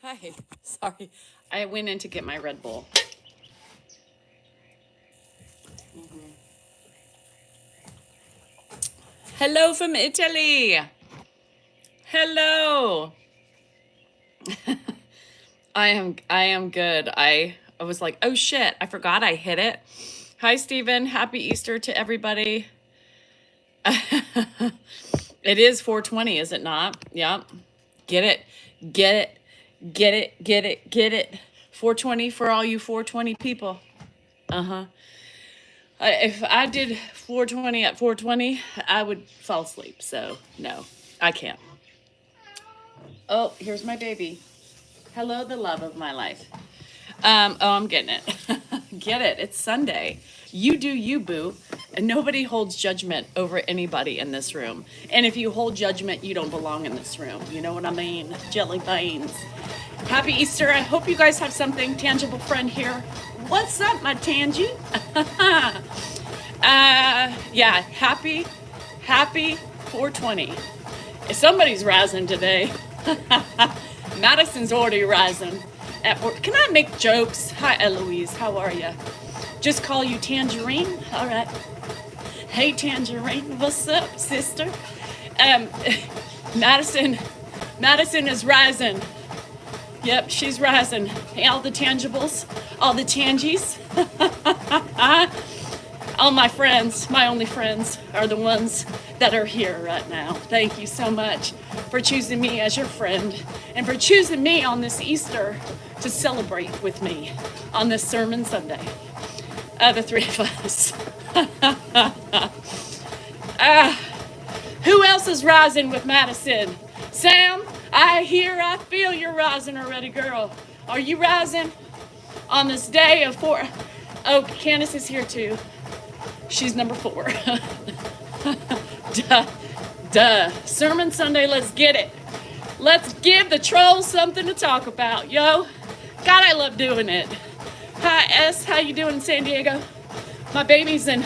Hi. Sorry. I went in to get my Red Bull. Hello from Italy. Hello. I am good. I was like, "Oh shit, I forgot I hit it." Hi Stephen. Happy Easter to everybody. It is 420, is it not? Yep. Get it. Get it. Get it. Get it. Get it. 420 for all you 420 people. Uh-huh. If I did 420 at 420, I would fall asleep. So, no, I can't. Oh, here's my baby. Hello, the love of my life. Oh, I'm getting it. Get it. It's Sunday. You do you, boo. And nobody holds judgment over anybody in this room. And if you hold judgment, you don't belong in this room. You know what I mean? Jelly beans. Happy Easter. I hope you guys have something. Tangible friend here. What's up, my Tangy? Yeah, happy 420. If somebody's rising today, Madison's already rising. Can I make jokes? Hi, Eloise. How are you? Just call you Tangerine. All right. Hey, Tangerine. What's up, sister? Madison is rising. Yep, she's rising. All the tangibles, all the tangies. All my friends, my only friends, are the ones that are here right now. Thank you so much for choosing me as your friend and for choosing me on this Easter to celebrate with me on this Sermon Sunday. The three of us. Who else is rising with Madison? Sam, I feel you're rising already, girl. Are you rising on this day of 4? Oh, Candace is here too. She's number 4. Duh. Sermon Sunday, let's get it. Let's give the trolls something to talk about, yo. God, I love doing it. Hi, S. How you doing in San Diego? My baby's in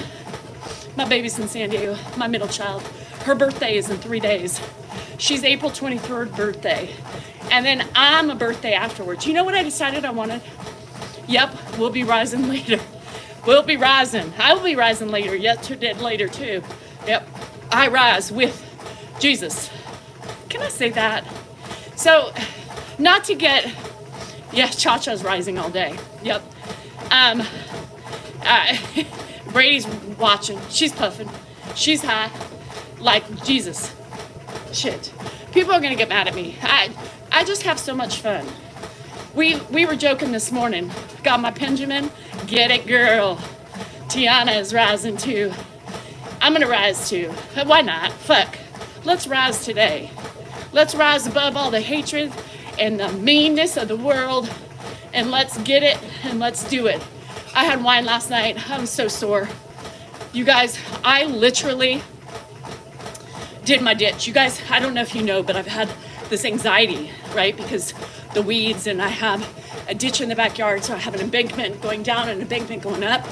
San Diego, my middle child. Her birthday is in 3 days. She's April 23rd birthday. And then I'm a birthday afterwards. You know what I decided I wanted? Yep, we'll be rising later. We'll be rising. I will be rising later. Later too. Yep. I rise with Jesus. Can I say that? So, not to get... Yeah, Cha-Cha's rising all day. Yep. Brady's watching. She's puffing. She's high. Like Jesus. Shit. People are going to get mad at me. I just have so much fun. We were joking this morning. Got my Benjamin. Get it, girl. Tiana is rising too. I'm gonna rise too. Why not? Fuck. Let's rise today. Let's rise above all the hatred and the meanness of the world. And let's get it and let's do it. I had wine last night. I'm so sore. You guys, I literally did my ditch. You guys, I don't know if you know, but I've had this anxiety, right? Because the weeds, and I have a ditch in the backyard, so I have an embankment going down and an embankment going up.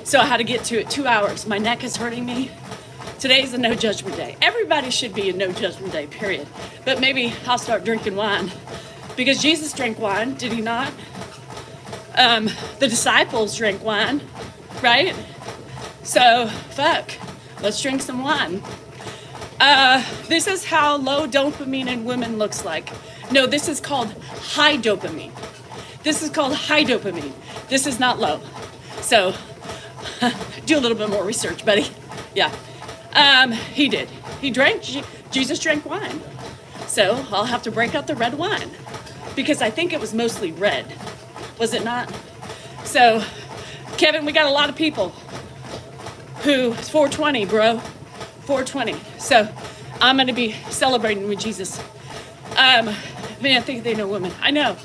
So I had to get to it 2 hours. My neck is hurting me. Today's a no judgment day. Everybody should be a no judgment day, period. But maybe I'll start drinking wine. Because Jesus drank wine, did he not? The disciples drank wine, right? So, fuck, let's drink some wine. This is how low dopamine in women looks like. No, this is called high dopamine. This is called high dopamine. This is not low. So, do a little bit more research, buddy. Yeah. He did. Jesus drank wine. So, I'll have to break out the red wine. Because I think it was mostly red. Was it not? So, Kevin, we got a lot of people who, it's 420, bro. 420. So, I'm going to be celebrating with Jesus. Man, I think they know women. I know.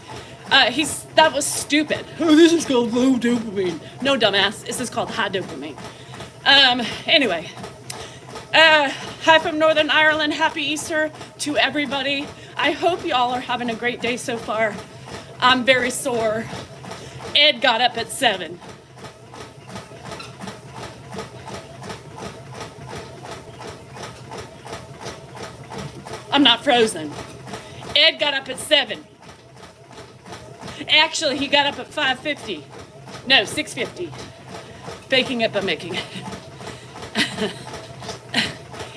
That was stupid. Oh, this is called low dopamine. No, dumbass. This is called high dopamine. Anyway. Hi from Northern Ireland. Happy Easter to everybody. I hope you all are having a great day so far. I'm very sore. Ed got up at 7. I'm not frozen. Ed got up at 7. Actually, he got up at 5:50. No, 6:50. Faking it but making it.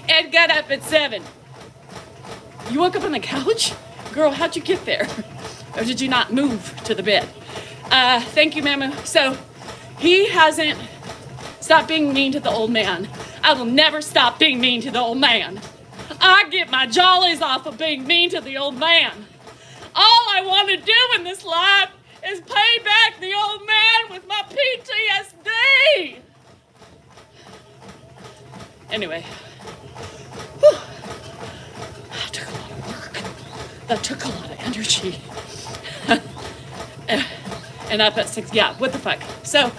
Ed got up at 7. You woke up on the couch? Girl, how'd you get there? Or did you not move to the bed? Thank you, Mamu. So he hasn't stopped being mean to the old man. I will never stop being mean to the old man. I get my jollies off of being mean to the old man. All I want to do in this life is pay back the old man with my PTSD. Anyway, whew. That took a lot of work. That took a lot of energy. And up at 6, yeah, what the fuck? So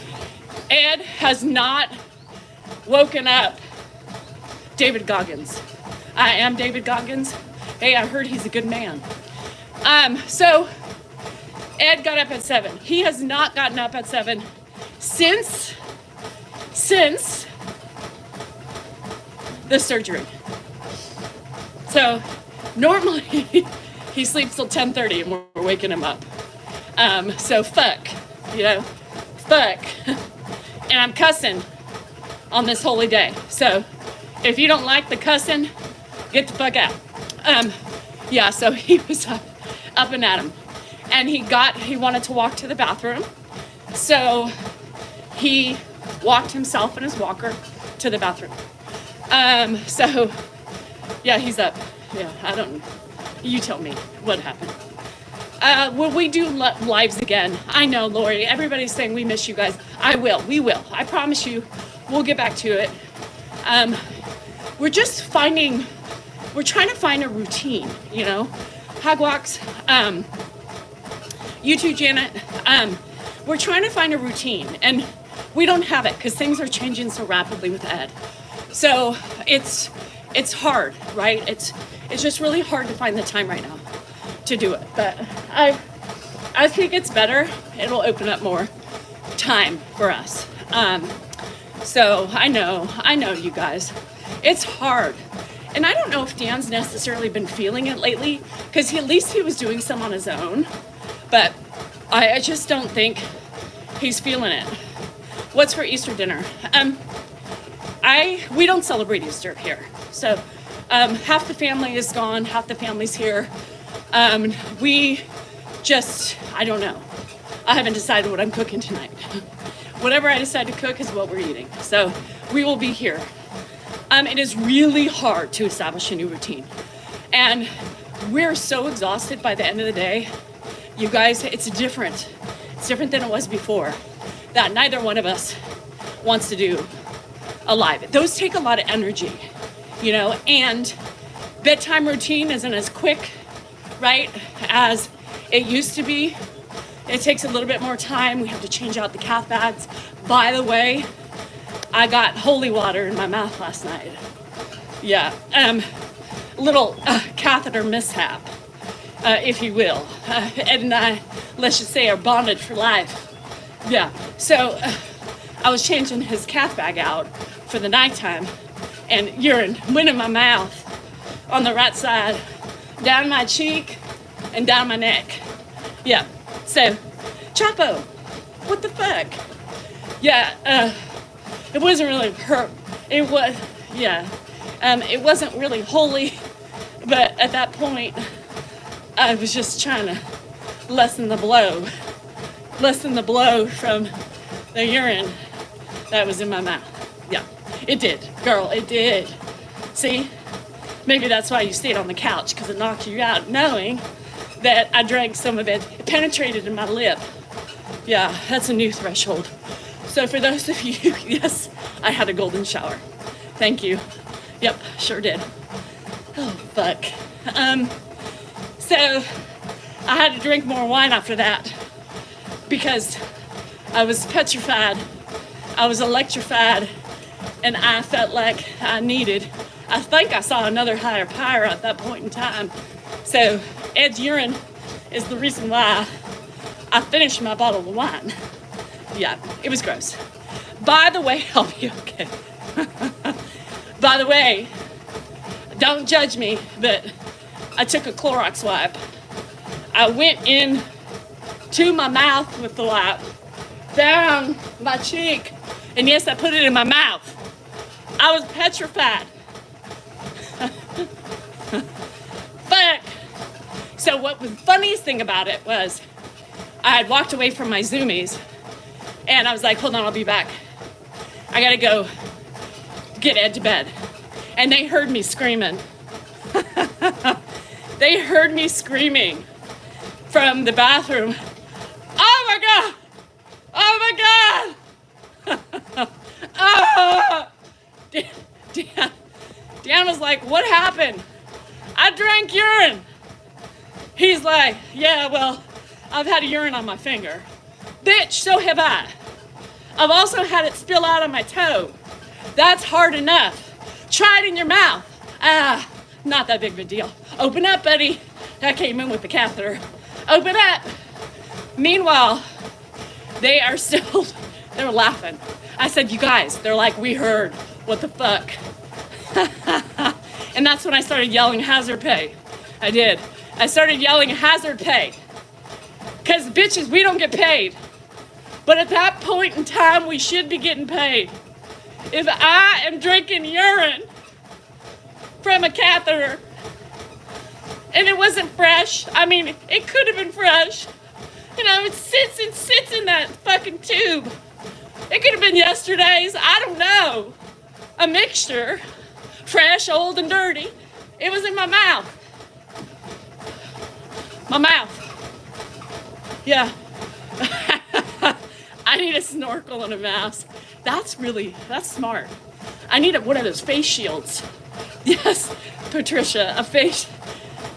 Ed has not woken up David Goggins. I am David Goggins. Hey, I heard he's a good man. So Ed got up at 7. He has not gotten up at 7 since the surgery. So normally he sleeps till 10:30 and we're waking him up. So fuck, fuck. And I'm cussing on this holy day. So if you don't like the cussing, get the fuck out. Yeah, so he was up and at him. And he wanted to walk to the bathroom. So he walked himself in his walker to the bathroom. So yeah, he's up. Yeah, you tell me what happened. Will we do lives again? I know, Lori, everybody's saying we miss you guys. We will. I promise you, we'll get back to it. We're trying to find a routine, Hagwalks, you too, Janet. We're trying to find a routine, and we don't have it because things are changing so rapidly with Ed. So it's hard, right? It's just really hard to find the time right now to do it. But I think it's better. It'll open up more time for us. So I know you guys. It's hard. And I don't know if Dan's necessarily been feeling it lately, because at least he was doing some on his own. But I just don't think he's feeling it. What's for Easter dinner? We don't celebrate Easter here. So half the family is gone, half the family's here. I don't know. I haven't decided what I'm cooking tonight. Whatever I decide to cook is what we're eating. So we will be here. It is really hard to establish a new routine. And we're so exhausted by the end of the day. You guys, it's different. It's different than it was before. That neither one of us wants to do alive. Those take a lot of energy, and bedtime routine isn't as quick, right, as it used to be. It takes a little bit more time. We have to change out the cath bags. By the way, I got holy water in my mouth last night. Yeah, little catheter mishap, if you will. Ed and I, let's just say, are bonded for life. Yeah, so I was changing his cath bag out for the nighttime, and urine went in my mouth on the right side, down my cheek, and down my neck. Yeah, so, Chapo, what the fuck? Yeah, it wasn't really hurt. It wasn't really holy, but at that point, I was just trying to lessen the blow from the urine that was in my mouth. Yeah, it did, girl, it did. See, maybe that's why you stayed on the couch, because it knocked you out, knowing that I drank some of it. It penetrated in my lip. Yeah, that's a new threshold. So for those of you, yes, I had a golden shower. Thank you. Yep, sure did. Oh, fuck. So I had to drink more wine after that because I was petrified, I was electrified, and I felt like I think I saw another higher power at that point in time. So Ed's urine is the reason why I finished my bottle of wine. Yeah, it was gross. By the way, I'll be okay. By the way, don't judge me, but I took a Clorox wipe. I went in to my mouth with the lap, down my cheek, and yes, I put it in my mouth. I was petrified. Fuck. So what was the funniest thing about it was I had walked away from my Zoomies and I was like, hold on, I'll be back. I gotta go get Ed to bed. And they heard me screaming. They heard me screaming from the bathroom. Oh my God! Oh my God! Oh! Dan was like, what happened? I drank urine. He's like, yeah, well, I've had urine on my finger. Bitch, so have I. I've also had it spill out on my toe. That's hard enough. Try it in your mouth. Not that big of a deal. Open up, buddy. I came in with the catheter. Open up. Meanwhile, they are still, they're laughing. I said, you guys, they're like, we heard. What the fuck? And that's when I started yelling hazard pay. I did. I started yelling hazard pay. Because bitches, we don't get paid. But at that point in time, we should be getting paid. If I am drinking urine from a catheter and it wasn't fresh, I mean, it could have been fresh. You know, it sits in that fucking tube. It could have been yesterday's, I don't know. A mixture, fresh, old, and dirty. It was in my mouth. My mouth. Yeah. I need a snorkel and a mask. That's smart. I need one of those face shields. Yes, Patricia, a face.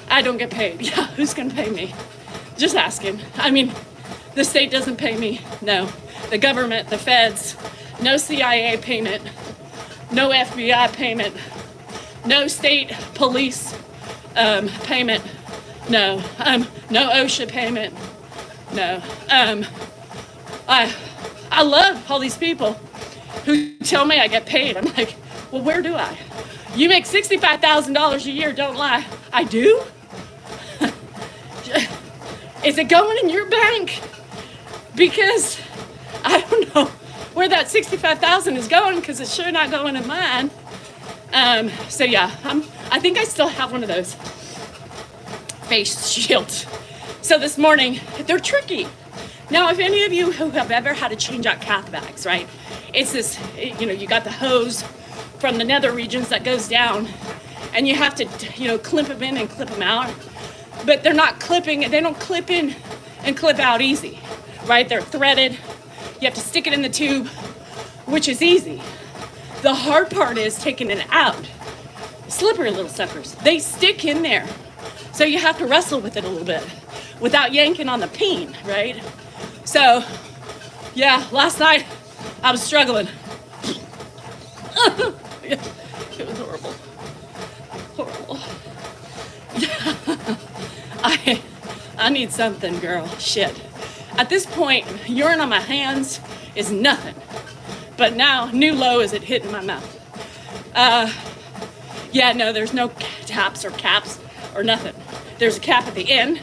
I don't get paid. Yeah, who's gonna pay me? Just asking. I mean, the state doesn't pay me. No. The government, the feds, no CIA payment, no FBI payment, no state police payment, no OSHA payment, no. I love all these people who tell me I get paid. I'm like, well, where do I? You make $65,000 a year, don't lie. I do? Is it going in your bank? Because I don't know where that $65,000 is going, because it's sure not going in mine. So yeah, I think I still have one of those face shields. So this morning, they're tricky. Now, if any of you who have ever had to change out cath bags, right? It's this, you got the hose from the nether regions that goes down, and you have to, clip them in and clip them out. But they're not clipping, they don't clip in and clip out easy, right? They're threaded. You have to stick it in the tube, which is easy. The hard part is taking it out. Slippery little suckers. They stick in there. So you have to wrestle with it a little bit without yanking on the peen, right? So, yeah, last night I was struggling. It was horrible. Horrible. I need something, girl. Shit. At this point, urine on my hands is nothing. But now, new low is it hitting my mouth. Yeah, no, there's no taps or caps or nothing. There's a cap at the end,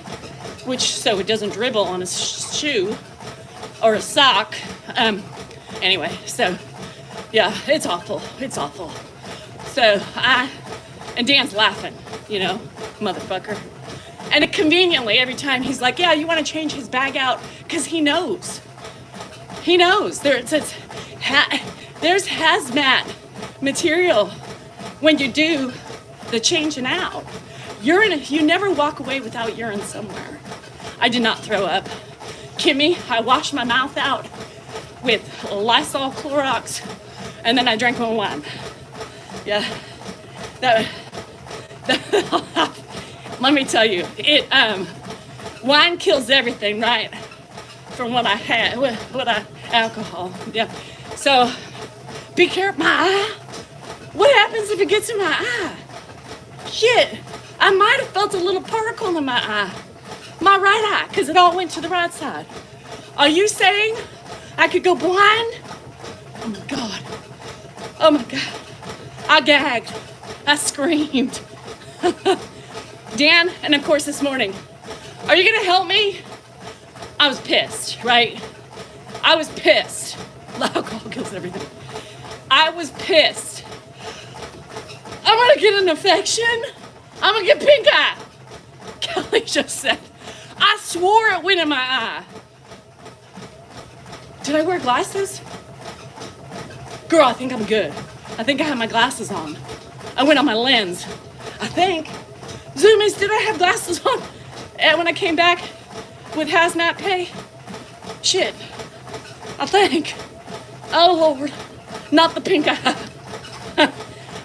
so it doesn't dribble on a shoe or a sock. Anyway, so yeah, it's awful. It's awful. So and Dan's laughing, motherfucker. And conveniently, every time he's like, yeah, you want to change his bag out? Because he knows. He knows. There's hazmat material when you do the changing out. Urine, you never walk away without urine somewhere. I did not throw up. Kimmy, I washed my mouth out with Lysol Clorox, and then I drank my wine. Yeah. Let me tell you, wine kills everything, right? From what I had, alcohol, yeah. So, be careful, my eye. What happens if it gets in my eye? Shit, I might have felt a little particle in my eye. My right eye, because it all went to the right side. Are you saying I could go blind? Oh my God. Oh my God. I gagged. I screamed. Dan, and of course this morning, are you gonna help me? I was pissed, right? I was pissed. Alcohol kills everything. I was pissed. I'm gonna get an infection. I'm gonna get pink eye. Kelly just said, I swore it went in my eye. Did I wear glasses? Girl, I think I'm good. I think I have my glasses on. I went on my lens. I think. Zoomies, did I have glasses on? And when I came back with hazmat pay? Shit. I think. Oh, Lord. Not the pink eye.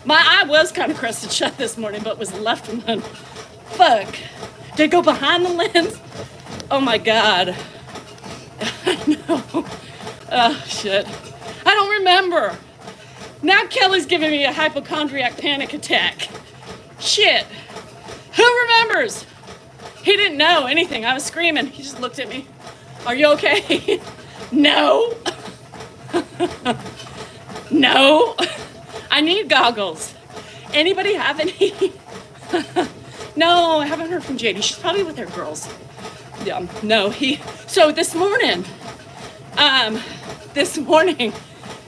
My eye was kind of crusted shut this morning, but was left one. Fuck. Did it go behind the lens? Oh, my God. I know. Oh, shit. I don't remember. Now Kelly's giving me a hypochondriac panic attack. Shit. Who remembers? He didn't know anything. I was screaming. He just looked at me. Are you okay? No. No. I need goggles. Anybody have any? No, I haven't heard from JD. She's probably with her girls. Yeah, no, so this morning, I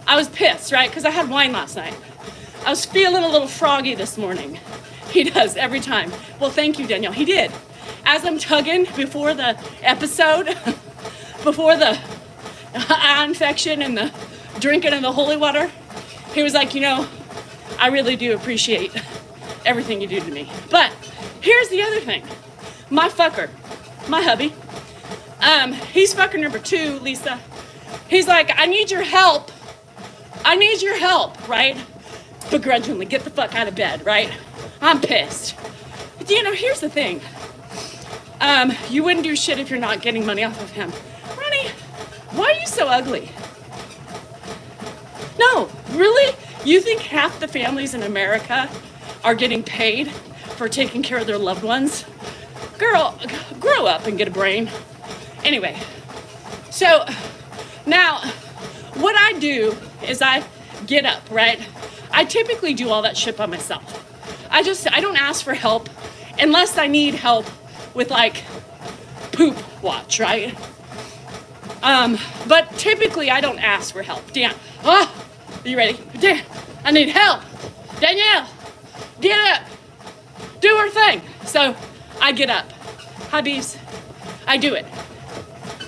was pissed, right? Because I had wine last night. I was feeling a little froggy this morning. He does every time. Well, thank you, Danielle. He did. As I'm tugging before the episode, before the eye infection and the drinking of the holy water, he was like, I really do appreciate everything you do to me. But here's the other thing. My fucker, my hubby, he's fucker number 2, Lisa. He's like, I need your help. I need your help, right? Begrudgingly, get the fuck out of bed, right? I'm pissed. But here's the thing. You wouldn't do shit if you're not getting money off of him. Ronnie, why are you so ugly? No, really? You think half the families in America are getting paid for taking care of their loved ones? Girl, grow up and get a brain. Anyway, so now what I do is I get up, right? I typically do all that shit by myself. I don't ask for help unless I need help with like poop watch, right? But typically I don't ask for help. Dan, are you ready? Dan, I need help. Danielle, get up. Do her thing. So I get up. Hi, bees. I do it.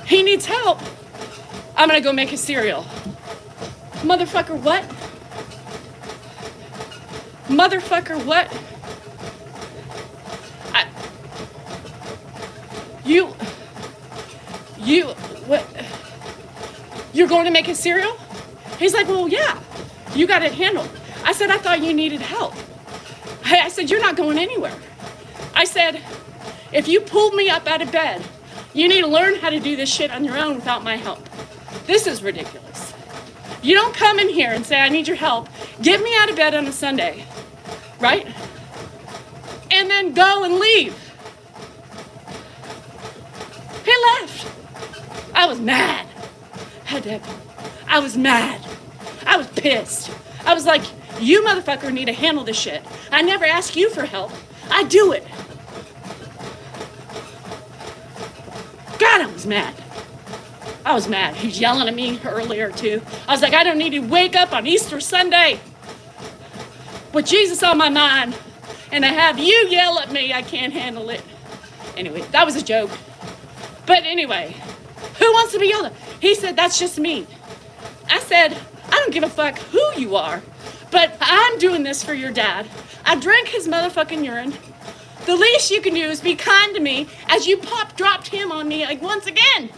He needs help. I'm gonna go make his cereal. Motherfucker, what? Motherfucker, what? What? You're going to make his cereal? He's like, well, yeah, you got it handled. I said, I thought you needed help. I said, you're not going anywhere. I said, if you pulled me up out of bed, you need to learn how to do this shit on your own without my help. This is ridiculous. You don't come in here and say, I need your help. Get me out of bed on a Sunday, right? And then go and leave. He left. I was mad. I was mad. I was pissed. I was like, you motherfucker need to handle this shit. I never ask you for help. I do it. God, I was mad. I was mad. He was yelling at me earlier too. I was like, I don't need to wake up on Easter Sunday with Jesus on my mind and I have you yell at me. I can't handle it. Anyway, that was a joke. But anyway, who wants to be yelled at? He said, that's just me. I said, I don't give a fuck who you are, but I'm doing this for your dad. I drank his motherfucking urine. The least you can do is be kind to me as you dropped him on me like once again.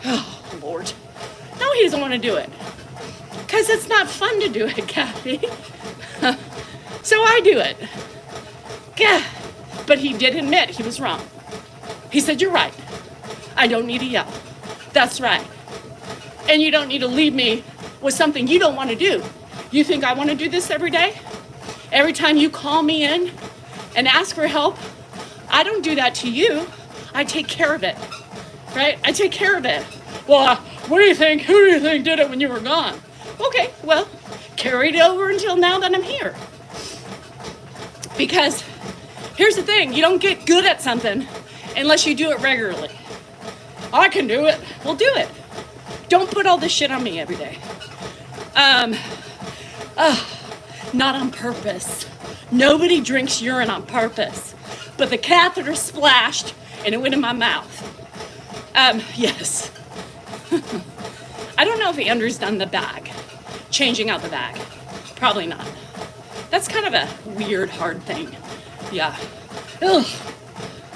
Oh, Lord. No, he doesn't want to do it. Because it's not fun to do it, Kathy. So I do it. Yeah. But he did admit he was wrong. He said, you're right. I don't need to yell. That's right. And you don't need to leave me with something you don't want to do. You think I want to do this every day? Every time you call me in and ask for help, I don't do that to you. I take care of it, right? I take care of it. Well, what do you think? Who do you think did it when you were gone? Okay, well, carry it over until now that I'm here. Because here's the thing, you don't get good at something unless you do it regularly. I can do it. Well, do it. Don't put all this shit on me every day. Not on purpose. Nobody drinks urine on purpose. But the catheter splashed and it went in my mouth. Yes. I don't know if Andrew's done the bag. Changing out the bag. Probably not. That's kind of a weird, hard thing. Yeah. Ugh.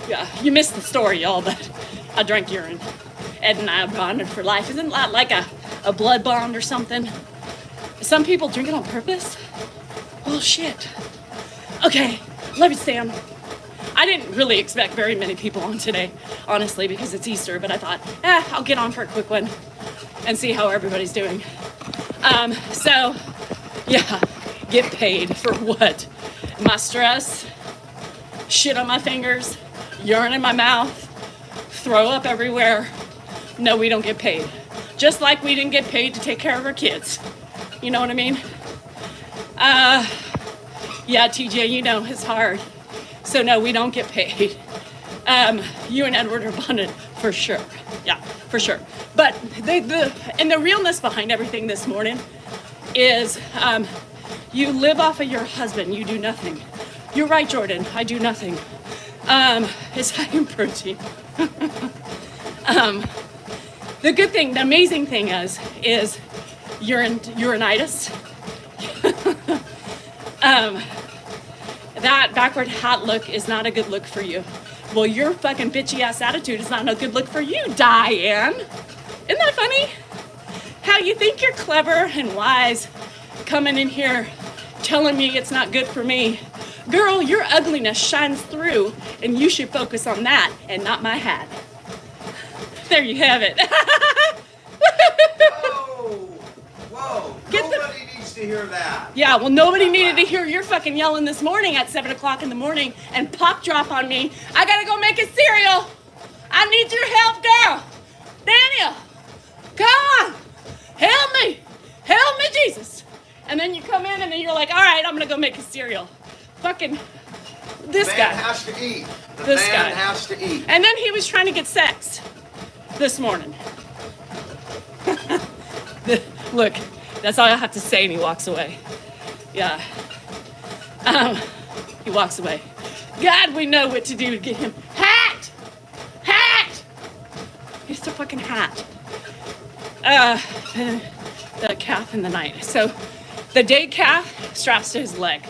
Yeah, you missed the story, y'all, but I drank urine. Ed and I bonded for life. Isn't that like a blood bond or something? Some people drink it on purpose? Well, shit. Okay, love you, Sam. I didn't really expect very many people on today, honestly, because it's Easter, but I thought, I'll get on for a quick one and see how everybody's doing. So, yeah, get paid for what? My stress, shit on my fingers, urine in my mouth, throw up everywhere. No, we don't get paid. Just like we didn't get paid to take care of our kids. You know what I mean? Yeah, TJ, you know, it's hard. So no, we don't get paid. You and Edward are bonded for sure. Yeah, for sure. But the realness behind everything this morning is you live off of your husband, you do nothing. You're right, Jordan, I do nothing. It's high in protein. The good thing, the amazing thing is urinitis. That backward hat look is not a good look for you. Well, your fucking bitchy ass attitude is not a good look for you, Diane. Isn't that funny? How you think you're clever and wise coming in here telling me it's not good for me. Girl, your ugliness shines through and you should focus on that and not my hat. There you have it. Whoa. Nobody needs to hear that. Yeah, well, nobody needed to hear your fucking yelling this morning at 7 o'clock in the morning and pop drop on me. I gotta go make a cereal. I need your help, girl. Daniel, come on. Help me, Jesus. And then you come in and then you're like, all right, I'm gonna go make a cereal. Fucking this guy. The man has to eat. This guy has to eat. And then he was trying to get sex this morning. Look, that's all I have to say, and he walks away. Yeah. He walks away. God, we know what to do to get him. Hat! It's the fucking hat. The calf in the night. So the day calf straps to his leg.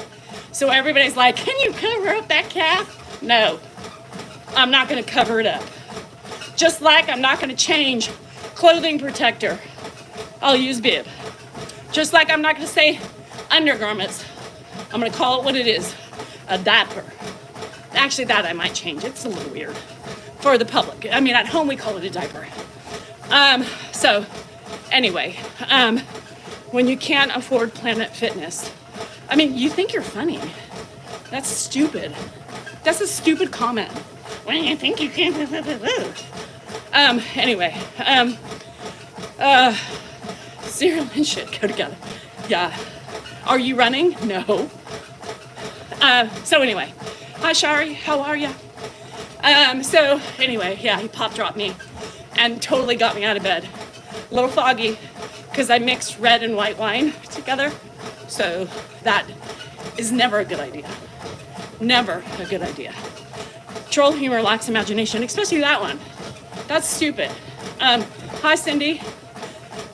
So everybody's like, can you cover up that calf? No, I'm not gonna cover it up. Just like I'm not gonna change clothing protector. I'll use bib. Just like I'm not gonna say undergarments. I'm gonna call it what it is, a diaper. Actually, that I might change. It's a little weird for the public. I mean, at home we call it a diaper. So anyway, when you can't afford Planet Fitness, I mean, you think you're funny. That's stupid. That's a stupid comment. When you think you can't. Anyway, cereal and shit go together. Yeah. Are you running? No. So anyway, hi Shari, how are ya? So anyway, yeah, he pop dropped me and totally got me out of bed. A little foggy because I mixed red and white wine together. So that is never a good idea. Never a good idea. Troll humor lacks imagination, especially that one. That's stupid. Hi Cindy.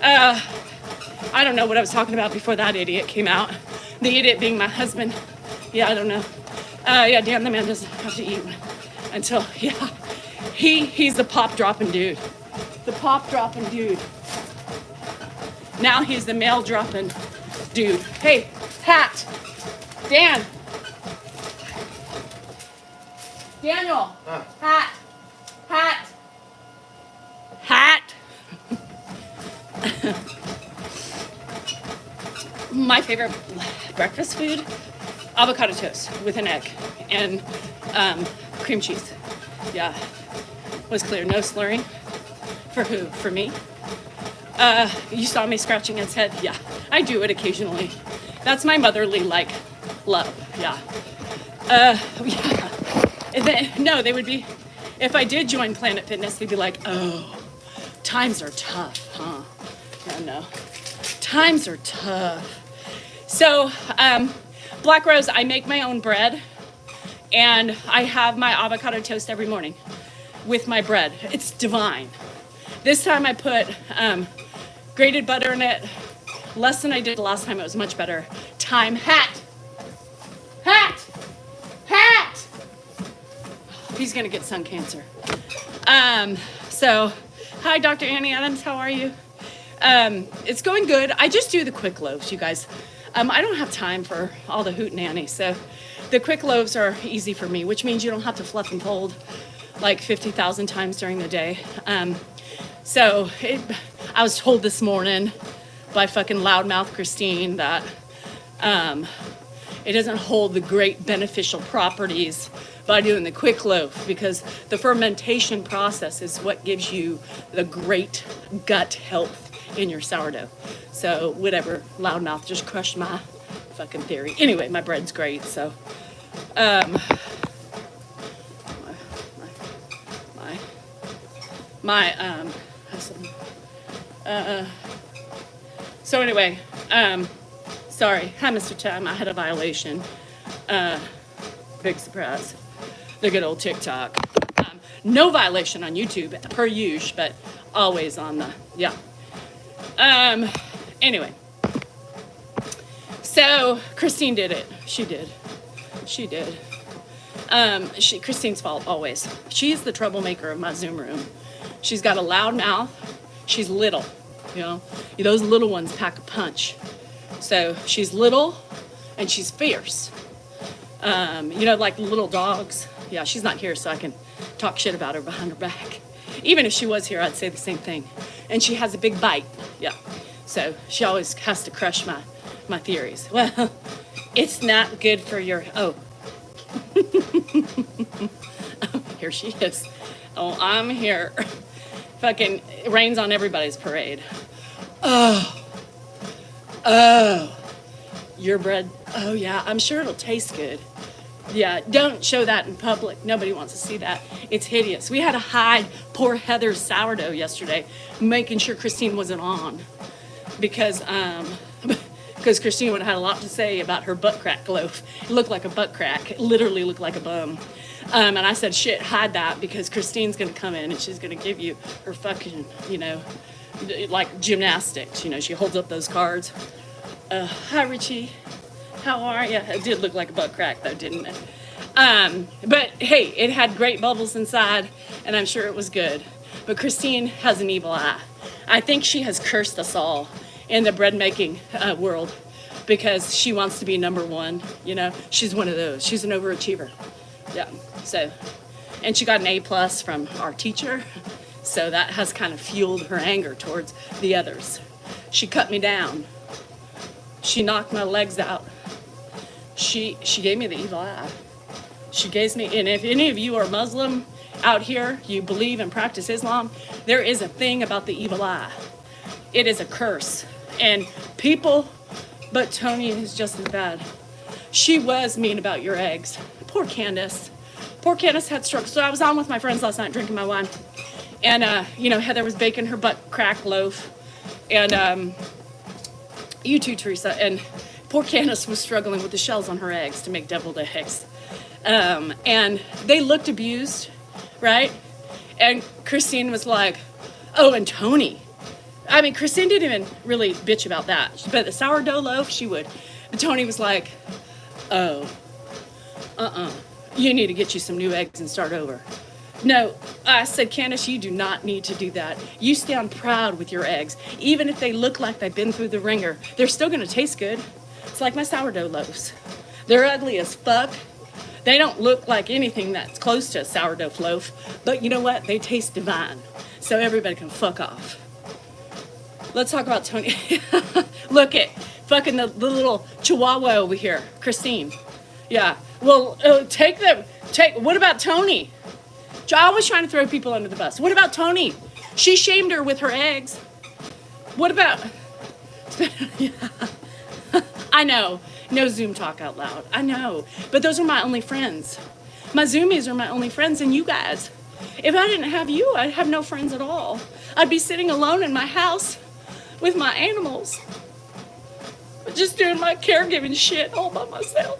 I don't know what I was talking about before that idiot came out. The idiot being my husband. Yeah, I don't know. Yeah, Dan the man doesn't have to eat until, yeah. He's the pop dropping dude. The pop dropping dude. Now he's the mail dropping dude. Hey, hat. Dan. Daniel. Hat. My favorite breakfast food, avocado toast with an egg and cream cheese. Yeah, was clear. No slurring. For who? For me? You saw me scratching his head? Yeah, I do it occasionally. That's my motherly, love. Yeah. Yeah. And then, no, they would be, if I did join Planet Fitness, they'd be like, oh, Times are tough, huh? I know. Times are tough. So, Black Rose, I make my own bread, and I have my avocado toast every morning with my bread. It's divine. This time I put grated butter in it, less than I did the last time. It was much better. Hat! He's gonna get sun cancer. So, hi, Dr. Annie Adams, how are you? It's going good. I just do the quick loaves, you guys. I don't have time for all the hootenanny, so the quick loaves are easy for me, which means you don't have to fluff and fold like 50,000 times during the day. I was told this morning by fucking loudmouth Christine that it doesn't hold the great beneficial properties by doing the quick loaf, because the fermentation process is what gives you the great gut health in your sourdough. So whatever, loudmouth just crushed my fucking theory. Anyway, my bread's great, so so anyway, sorry. Hi, Mr. Tam. I had a violation. Big surprise. The good old TikTok. No violation on YouTube, per usual, but always on the, yeah. Anyway. So, Christine did it. She did. Christine's fault, always. She's the troublemaker of my Zoom room. She's got a loud mouth. She's little, you know. Those little ones pack a punch. So, she's little and she's fierce. Like little dogs. Yeah, she's not here, so I can talk shit about her behind her back. Even if she was here, I'd say the same thing. And she has a big bite. Yeah. So she always has to crush my theories. Well, it's not good for your... Oh. Here she is. Oh, I'm here. Fucking rains on everybody's parade. Oh. Your bread. Oh, yeah. I'm sure it'll taste good. Yeah, don't show that in public. Nobody wants to see that. It's hideous. We had to hide poor Heather's sourdough yesterday, making sure Christine wasn't on. Because Christine would have had a lot to say about her butt crack loaf. It looked like a butt crack. It literally looked like a bum. And I said, shit, hide that, because Christine's going to come in and she's going to give you her fucking, like gymnastics. She holds up those cards. Hi, Richie. How are you? It did look like a butt crack, though, didn't it? But, hey, it had great bubbles inside, and I'm sure it was good. But Christine has an evil eye. I think she has cursed us all in the bread-making world, because she wants to be number one, She's one of those. She's an overachiever. Yeah, so. And she got an A+ from our teacher, so that has kind of fueled her anger towards the others. She cut me down. She knocked my legs out. She gave me the evil eye. She gave me, and if any of you are Muslim out here, you believe and practice Islam, there is a thing about the evil eye. It is a curse. And people, but Tony is just as bad. She was mean about your eggs. Poor Candace. Poor Candace had stroke. So I was on with my friends last night drinking my wine. And, Heather was baking her butt crack loaf. And you too, Teresa. And poor Candace was struggling with the shells on her eggs to make deviled eggs. And they looked abused, right? And Christine was like, oh, and Tony. I mean, Christine didn't even really bitch about that. But the sourdough loaf, she would. But Tony was like, oh, you need to get you some new eggs and start over. No, I said, Candace, you do not need to do that. You stand proud with your eggs. Even if they look like they've been through the ringer, they're still going to taste good. It's like my sourdough loaves. They're ugly as fuck. They don't look like anything that's close to a sourdough loaf. But you know what? They taste divine. So everybody can fuck off. Let's talk about Tony. Look at fucking the little chihuahua over here, Christine. Yeah. Well, what about Tony? I always trying to throw people under the bus. What about Tony? She shamed her with her eggs. What about... Yeah. I know. No Zoom talk out loud. I know. But those are my only friends. My Zoomies are my only friends, and you guys. If I didn't have you, I'd have no friends at all. I'd be sitting alone in my house with my animals, just doing my caregiving shit all by myself.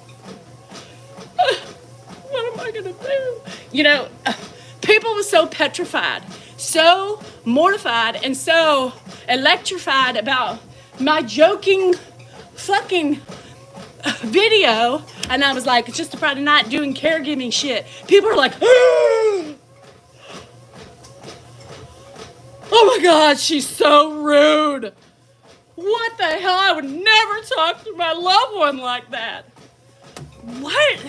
What am I gonna do? You know, people were so petrified, so mortified, and so electrified about my joking fucking video, and I was like, it's just a Friday night doing caregiving shit. People are like, oh my God, she's so rude. What the hell? I would never talk to my loved one like that. What?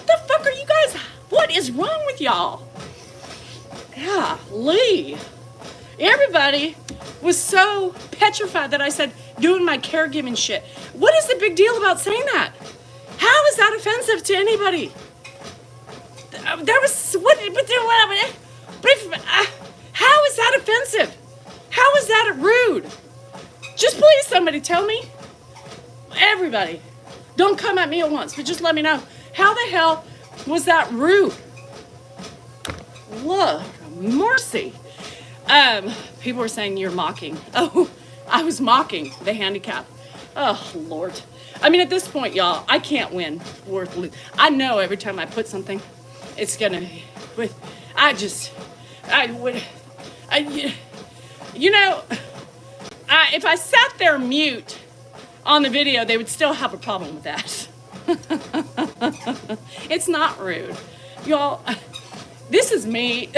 The fuck are you guys? What is wrong with y'all? Yeah, Lee. Everybody was so petrified that I said doing my caregiving shit. What is the big deal about saying that? How is that offensive to anybody? That was what? How is that offensive? How is that rude? Just please, somebody tell me. Everybody, don't come at me at once, but just let me know. How the hell was that rude? Lord mercy. People were saying you're mocking. Oh, I was mocking the handicap. Oh, Lord. I mean, at this point, y'all, I can't win. I know every time I put something, it's gonna, if I sat there mute on the video, they would still have a problem with that. It's not rude. Y'all, this is me.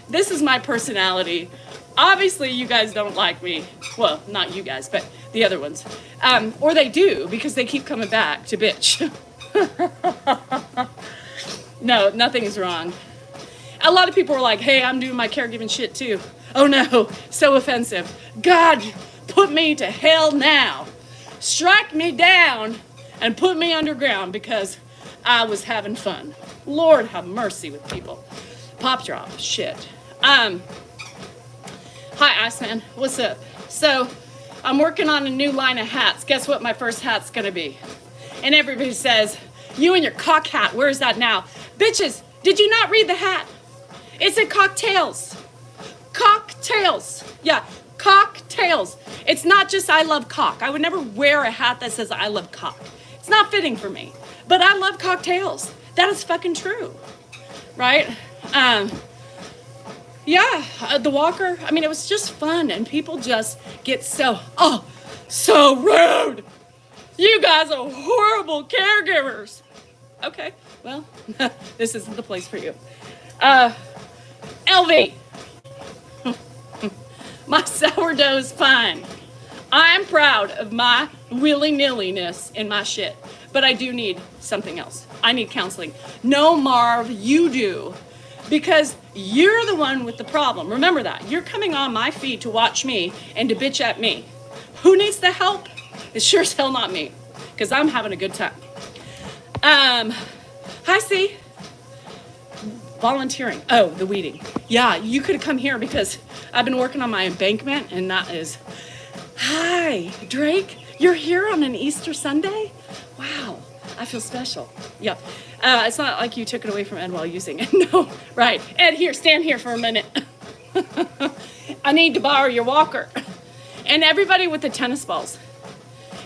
This is my personality. Obviously, you guys don't like me. Well, not you guys, but the other ones. Or they do, because they keep coming back to bitch. No, nothing is wrong. A lot of people are like, hey, I'm doing my caregiving shit too. Oh no, so offensive. God, put me to hell now. Strike me down and put me underground because I was having fun. Lord have mercy with people. Pop drop, shit. Hi, Iceman, what's up? So, I'm working on a new line of hats. Guess what my first hat's gonna be? And everybody says, you and your cock hat, where's that now? Bitches, did you not read the hat? It said cocktails. Cocktails. Yeah, cocktails. It's not just I love cock. I would never wear a hat that says I love cock. It's not fitting for me. But I love cocktails. That is fucking true. Right? The walker, I mean, it was just fun, and people just get so rude. You guys are horrible caregivers. Okay, well, this isn't the place for you. LV, my sourdough is fine. I am proud of my willy-nilly-ness in my shit, but I do need something else. I need counseling. No, Marv, you do. Because you're the one with the problem. Remember that. You're coming on my feed to watch me and to bitch at me. Who needs the help? It's sure as hell not me. Because I'm having a good time. Hi, C. Volunteering. Oh, the weeding. Yeah, you could have come here because I've been working on my embankment, and that is... Hi, Drake. You're here on an Easter Sunday? Wow, I feel special. Yeah. It's not like you took it away from Ed while using it. No, right. Ed, here, stand here for a minute. I need to borrow your walker. And everybody with the tennis balls.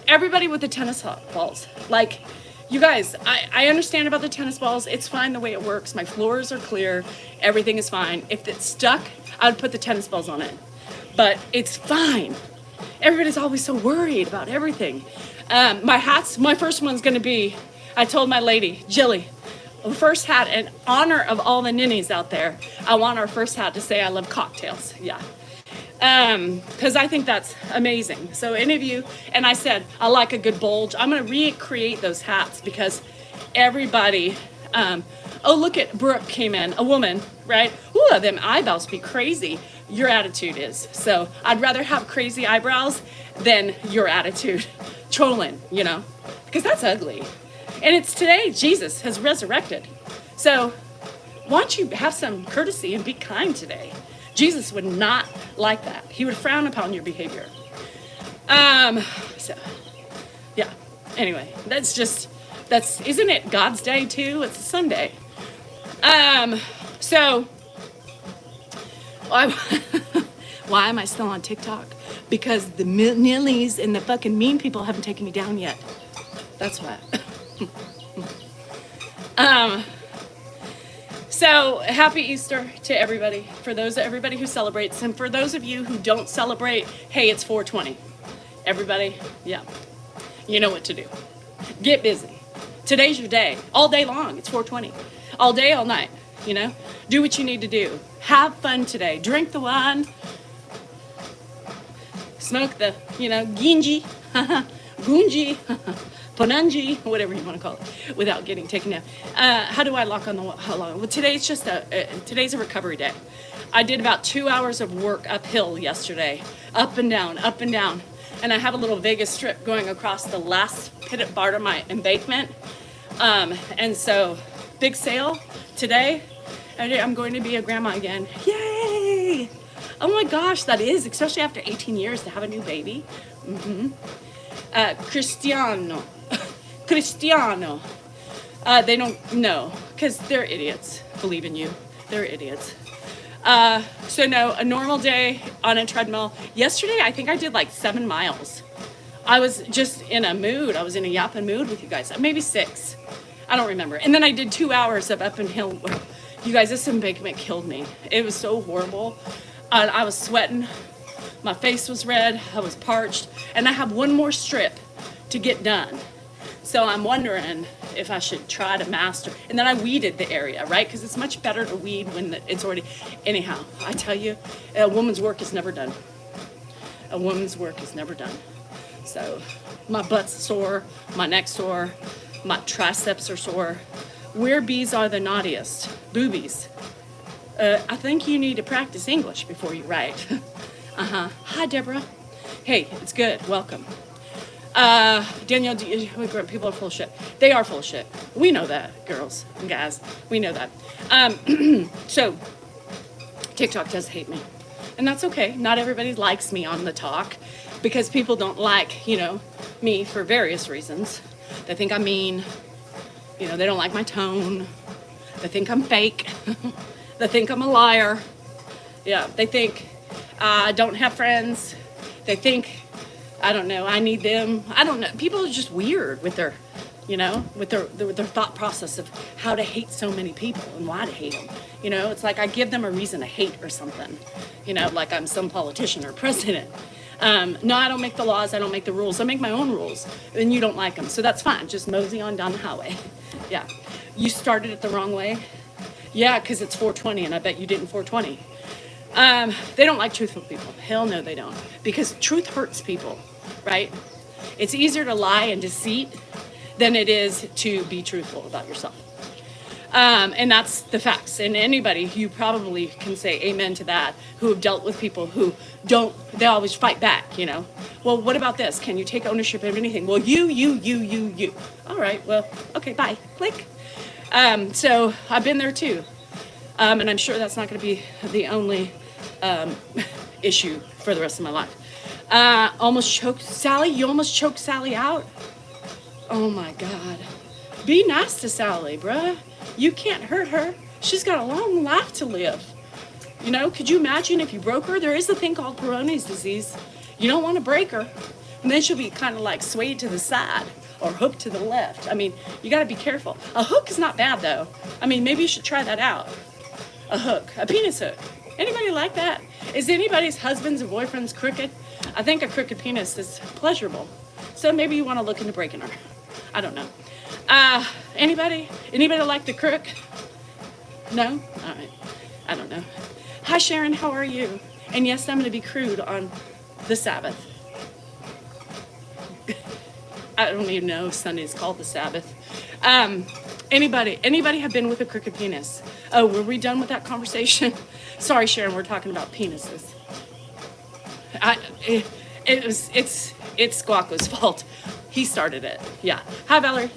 Everybody with the tennis balls. Like, you guys, I understand about the tennis balls. It's fine the way it works. My floors are clear. Everything is fine. If it's stuck, I would put the tennis balls on it. But it's fine. Everybody's always so worried about everything. My first one's going to be... I told my lady, Jilly, the first hat, in honor of all the ninnies out there, I want our first hat to say I love cocktails. Yeah. Because I think that's amazing. So any of you, and I said, I like a good bulge. I'm going to recreate those hats because everybody, look at Brooke came in, a woman, right? Ooh, them eyebrows be crazy. Your attitude is. So I'd rather have crazy eyebrows than your attitude. Trolling, because that's ugly. And it's today Jesus has resurrected. So why don't you have some courtesy and be kind today? Jesus would not like that. He would frown upon your behavior. Anyway, isn't it God's day too? It's a Sunday. Why am I still on TikTok? Because the nillies and the fucking mean people haven't taken me down yet. That's why. So happy Easter to everybody. For everybody who celebrates, and for those of you who don't celebrate, hey, it's 420. Everybody, yeah, you know what to do. Get busy. Today's your day. All day long. It's 420. All day, all night. You know, do what you need to do. Have fun today. Drink the wine. Smoke the, ginji, gunji, ponanji, whatever you want to call it, without getting taken down. How do I lock on the wall? How long? Well, today's a recovery day. I did about 2 hours of work uphill yesterday, up and down, and I have a little Vegas strip going across the last part of my embankment. And so, big sale today. I'm going to be a grandma again. Yay! Oh my gosh, that is, especially after 18 years to have a new baby. Cristiano. They don't know, because they're idiots. Believe in you. They're idiots. So no, a normal day on a treadmill. Yesterday, I think I did like 7 miles. I was just in a mood. I was in a yapping mood with you guys. Maybe 6. I don't remember. And then I did 2 hours of up and hill. You guys, this embankment killed me. It was so horrible. I was sweating. My face was red. I was parched. And I have one more strip to get done. So I'm wondering if I should try to master. And then I weeded the area, right? Because it's much better to weed when it's already. Anyhow, I tell you, a woman's work is never done. A woman's work is never done. So my butt's sore, my neck's sore, my triceps are sore. Where bees are the naughtiest? Boobies. I think you need to practice English before you write. Hi, Deborah. Hey, it's good. Welcome. Danielle, people are full of shit. They are full of shit. We know that, girls and guys. We know that. So, TikTok does hate me. And that's okay. Not everybody likes me on the talk because people don't like, me for various reasons. They think I'm mean. They don't like my tone. They think I'm fake. They think I'm a liar. Yeah, they think I don't have friends. They think, I don't know, I need them. I don't know. People are just weird with their, with their thought process of how to hate so many people and why to hate them. It's like I give them a reason to hate or something. Like I'm some politician or president. No, I don't make the laws. I don't make the rules. I make my own rules. And you don't like them. So that's fine. Just mosey on down the highway. Yeah. You started it the wrong way? Yeah, because it's 420, and I bet you didn't 420. They don't like truthful people. Hell no, they don't. Because truth hurts people, right? It's easier to lie and deceit than it is to be truthful about yourself. And that's the facts. And anybody, you probably can say amen to that, who have dealt with people who they always fight back, Well, what about this? Can you take ownership of anything? Well, you. All right, well, okay, bye. Click. So I've been there too. And I'm sure that's not going to be the only issue for the rest of my life. Almost choked Sally. You almost choked Sally out. Oh my God. Be nice to Sally, bruh. You can't hurt her. She's got a long life to live. Could you imagine if you broke her? There is a thing called Peyronie's disease. You don't want to break her. And then she'll be kind of like swayed to the side or hooked to the left. I mean, you got to be careful. A hook is not bad, though. I mean, maybe you should try that out. A hook, a penis hook. Anybody like that? Is anybody's husband's or boyfriend's crooked? I think a crooked penis is pleasurable. So maybe you want to look into breaking her. I don't know. Anybody like the crook? No? All right. I don't know. Hi, Sharon. How are you? And yes, I'm going to be crude on the Sabbath. I don't even know if Sunday's called the Sabbath. Anybody have been with a crooked penis? Oh, were we done with that conversation? Sorry, Sharon, we're talking about penises. It's Squawko's fault. He started it. Yeah. Hi, Valerie.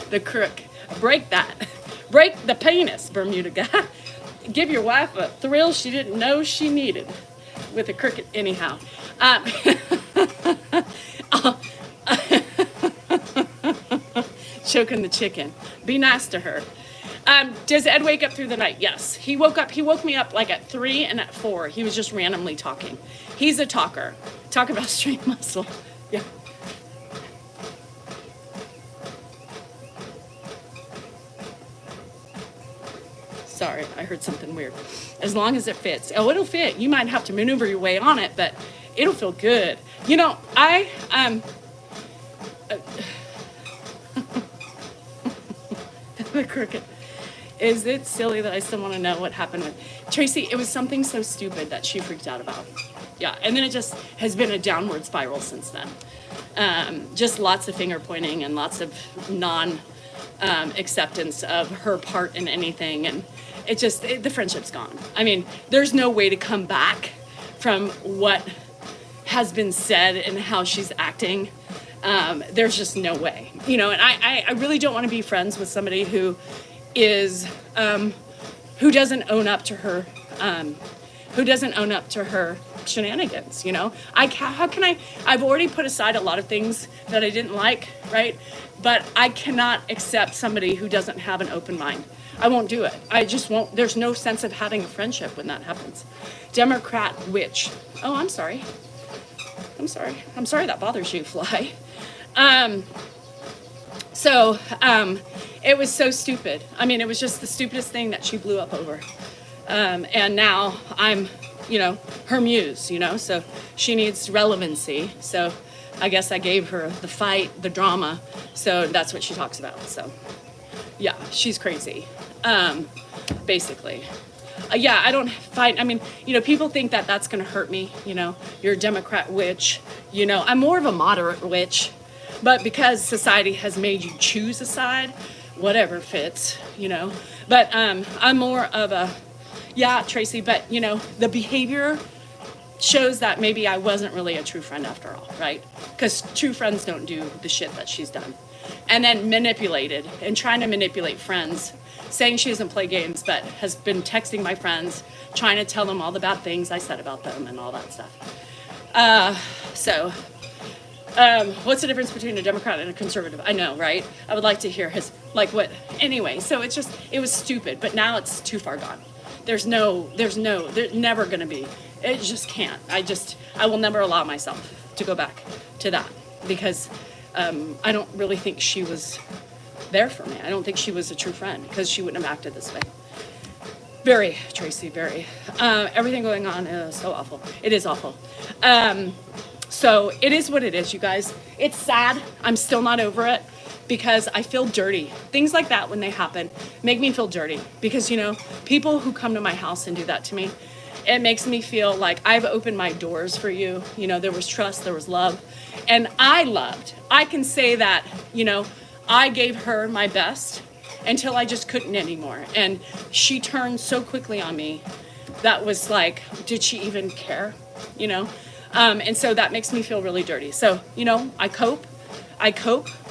The crook. Break that. Break the penis, Bermuda guy. Give your wife a thrill she didn't know she needed with a crooked. Anyhow. Choking the chicken. Be nice to her. Does Ed wake up through the night? Yes. He woke me up like at 3 and at 4. He was just randomly talking. He's a talker. Talk about strength muscle. Yeah. Sorry, I heard something weird. As long as it fits. Oh, it'll fit. You might have to maneuver your way on it, but it'll feel good. You know, the crooked. Is it silly that I still want to know what happened with Tracy? It was something so stupid that she freaked out about. Yeah, and then it just has been a downward spiral since then. Just lots of finger pointing and lots of acceptance of her part in anything, and the friendship's gone. I mean, there's no way to come back from what has been said and how she's acting. There's just no way, you know. And I really don't want to be friends with somebody who is who doesn't own up to her shenanigans, you know. How can I? I've already put aside a lot of things that I didn't like, right? But I cannot accept somebody who doesn't have an open mind. I won't do it. I just won't. There's no sense of having a friendship when that happens. Democrat witch. Oh, I'm sorry. I'm sorry that bothers you, Fly. It was so stupid. I mean, it was just the stupidest thing that she blew up over. And now I'm, you know, her muse, you know, so she needs relevancy. So I guess I gave her the fight, the drama. So that's what she talks about. So yeah, she's crazy, basically. Yeah, I don't fight. I mean, you know, people think that that's going to hurt me. You know, you're a Democrat witch. You know, I'm more of a moderate witch. But because society has made you choose a side, whatever fits, you know. But I'm more of a, yeah, Tracy, but, you know, the behavior shows that maybe I wasn't really a true friend after all, right? Because true friends don't do the shit that she's done. And then manipulated and trying to manipulate friends, saying she doesn't play games, but has been texting my friends, trying to tell them all the bad things I said about them and all that stuff. What's the difference between a Democrat and a conservative? I know, right? I would like to hear his, like what, anyway, so it was stupid, but now it's too far gone. There's never gonna be. It just can't. I will never allow myself to go back to that because I don't really think she was there for me. I don't think she was a true friend because she wouldn't have acted this way. Very, Tracy, very. Everything going on is so awful. It is awful. So it is what it is, you guys. It's sad. I'm still not over it because I feel dirty. Things like that, when they happen, make me feel dirty because, you know, people who come to my house and do that to me, it makes me feel like I've opened my doors for you. You know, there was trust, there was love, and I loved. I can say that, you know, I gave her my best until I just couldn't anymore. And she turned so quickly on me that was like, did she even care? You know? And so that makes me feel really dirty. So, you know, I cope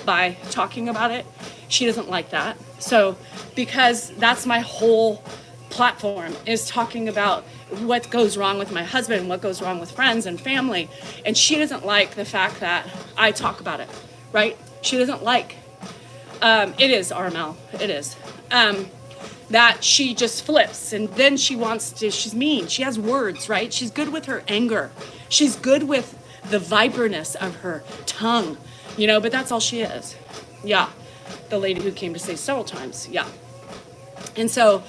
by talking about it. She doesn't like that. So, because that's my whole platform, is talking about what goes wrong with my husband, what goes wrong with friends and family. And she doesn't like the fact that I talk about it, right? She doesn't like, it is RML, it is. That she just flips and then she's mean. She has words, right? She's good with her anger. She's good with the viperness of her tongue, you know, but that's all she is. Yeah. The lady who came to say several times. Yeah. And so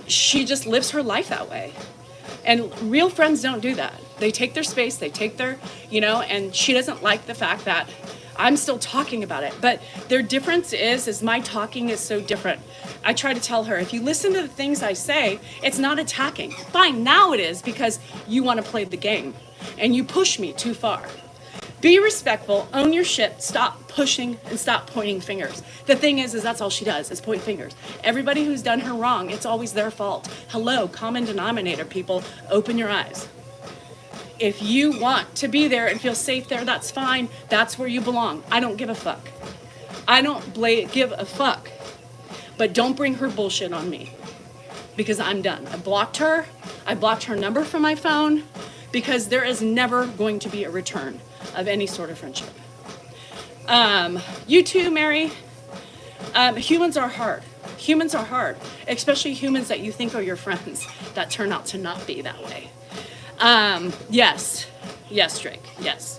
she just lives her life that way. And real friends don't do that. They take their space, they take their, you know, and she doesn't like the fact that I'm still talking about it. But their difference is my talking is so different. I try to tell her, if you listen to the things I say, it's not attacking. Fine, now it is because you want to play the game and you push me too far. Be respectful, own your shit, stop pushing and stop pointing fingers. The thing is that's all she does is point fingers. Everybody who's done her wrong, it's always their fault. Hello, common denominator, people, open your eyes. If you want to be there and feel safe there, that's fine. That's where you belong. I don't give a fuck. I don't give a fuck. But don't bring her bullshit on me because I'm done. I blocked her. I blocked her number from my phone because there is never going to be a return of any sort of friendship. You too, Mary. Humans are hard. Humans are hard, especially humans that you think are your friends that turn out to not be that way. Yes, Drake, yes.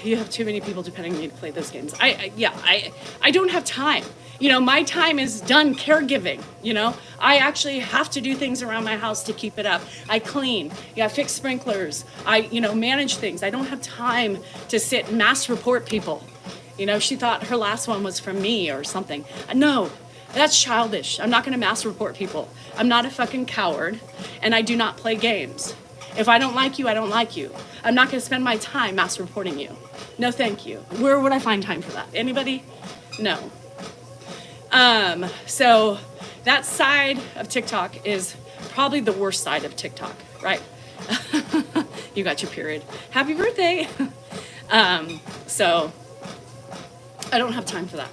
You have too many people depending on you to play those games. I don't have time. My time is done caregiving, I actually have to do things around my house to keep it up. I clean, fix sprinklers, I manage things. I don't have time to sit and mass report people. She thought her last one was from me or something. No, that's childish. I'm not gonna mass report people. I'm not a fucking coward, and I do not play games. If I don't like you, I don't like you. I'm not gonna spend my time mass reporting you. No, thank you. Where would I find time for that? Anybody? No. So that side of TikTok is probably the worst side of TikTok, right? You got your period. Happy birthday. So I don't have time for that.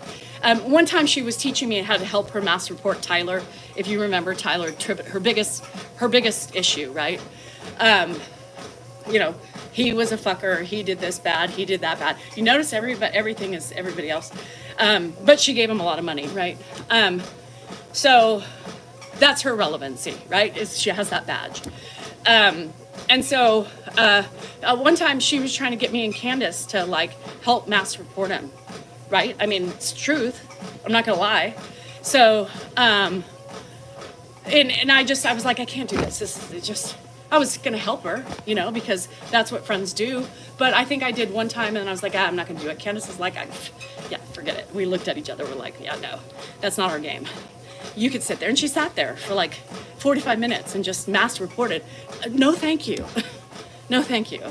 One time she was teaching me how to help her mass report Tyler. If you remember Tyler Tribbett, her biggest issue, right? He was a fucker. He did this bad. He did that bad. You notice everything is everybody else. But she gave him a lot of money, right? So that's her relevancy, right? Is she has that badge. And so one time she was trying to get me and Candace to help mass report him, right? I mean, it's truth. I'm not gonna lie. So, and I was like, I can't do this. This is just, I was gonna help her, because that's what friends do. But I think I did one time and I was like, I'm not gonna do it. Candace is like, forget it. We looked at each other. We're like, no, that's not our game. You could sit there. And she sat there for 45 minutes and just mass reported. No, thank you. No, thank you.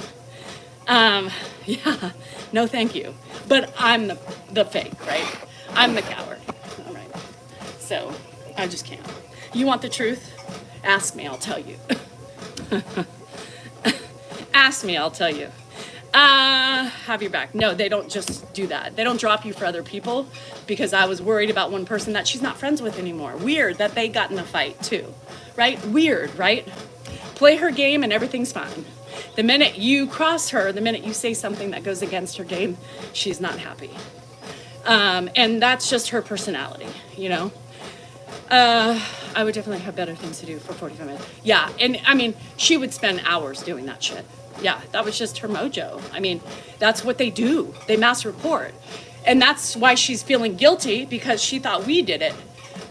No, thank you. But I'm the fake, right? I'm the coward. All right. So I just can't. You want the truth? Ask me, I'll tell you. Ask me, I'll tell you. Have your back. No, they don't just do that. They don't drop you for other people because I was worried about one person that she's not friends with anymore. Weird that they got in a fight too, right? Weird, right? Play her game and everything's fine. The minute you cross her, the minute you say something that goes against her game, she's not happy. And that's just her personality, I would definitely have better things to do for 45 minutes. Yeah, and I mean, she would spend hours doing that shit. Yeah, that was just her mojo. I mean, that's what they do. They mass report. And that's why she's feeling guilty because she thought we did it.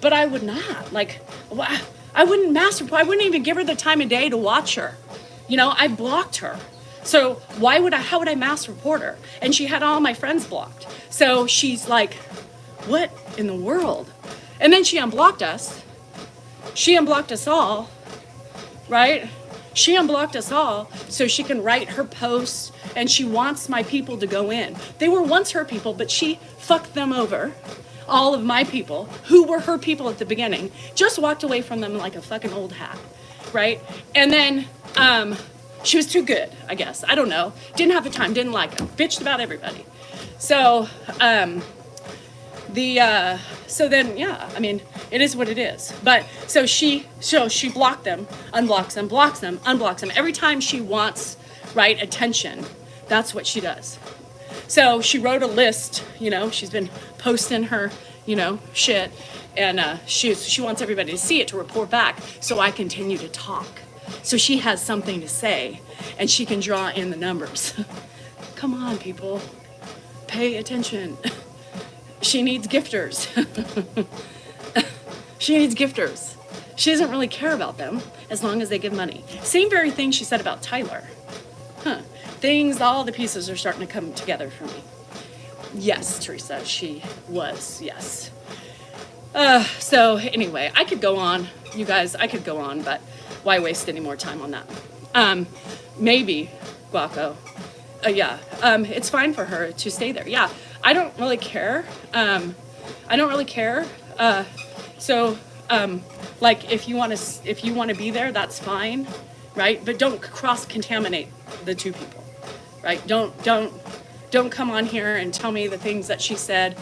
But I would not. I wouldn't mass report. I wouldn't even give her the time of day to watch her. I blocked her. So how would I mass report her? And she had all my friends blocked. So she's like, what in the world? And then she unblocked us. She unblocked us all, right? She unblocked us all so she can write her posts and she wants my people to go in. They were once her people, but she fucked them over. All of my people, who were her people at the beginning, just walked away from them like a fucking old hat, right? And then she was too good, I guess. I don't know. Didn't have the time, didn't like them. Bitched about everybody. So, so then, yeah, I mean, it is what it is. But so she blocked them, unblocks them, blocks them, unblocks them. Every time she wants, right, attention, that's what she does. So she wrote a list, she's been posting her, shit. And she wants everybody to see it to report back so I continue to talk. So she has something to say and she can draw in the numbers. Come on, people. Pay attention. She needs gifters. She needs gifters. She doesn't really care about them as long as they give money. Same very thing she said about Tyler. All the pieces are starting to come together for me. Yes, Teresa, she was, yes. So anyway, I could go on, you guys, but why waste any more time on that? Maybe, Guaco. It's fine for her to stay there. Yeah, I don't really care. So, if you want to be there, that's fine, right? But don't cross-contaminate the two people, right? Don't come on here and tell me the things that she said,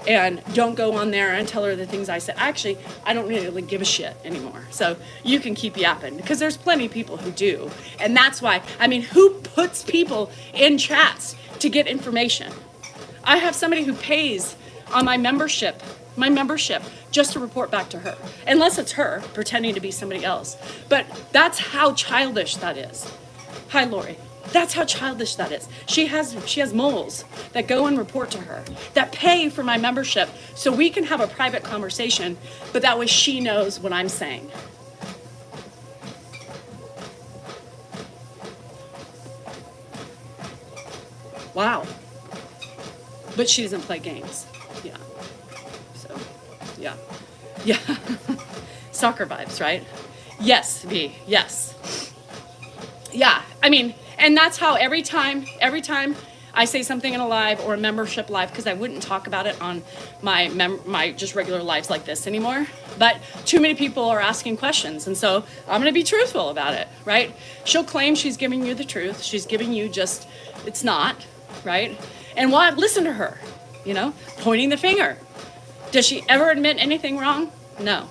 and don't go on there and tell her the things I said. Actually, I don't really give a shit anymore. So you can keep yapping because there's plenty of people who do, and that's why. I mean, who puts people in chats to get information? I have somebody who pays on my membership my membership, just to report back to her. Unless it's her pretending to be somebody else. But that's how childish that is. Hi, Lori. That's how childish that is. She has moles that go and report to her, that pay for my membership so we can have a private conversation, but that way she knows what I'm saying. Wow. But she doesn't play games. Yeah. So, yeah. Yeah. Soccer vibes, right? Yes, V. Yes. Yeah. I mean, and that's how every time I say something in a live or a membership live, because I wouldn't talk about it on my just regular lives like this anymore. But too many people are asking questions, and so I'm going to be truthful about it, right? She'll claim she's giving you the truth. She's giving you just, it's not, right? And why listen to her, pointing the finger. Does she ever admit anything wrong? No.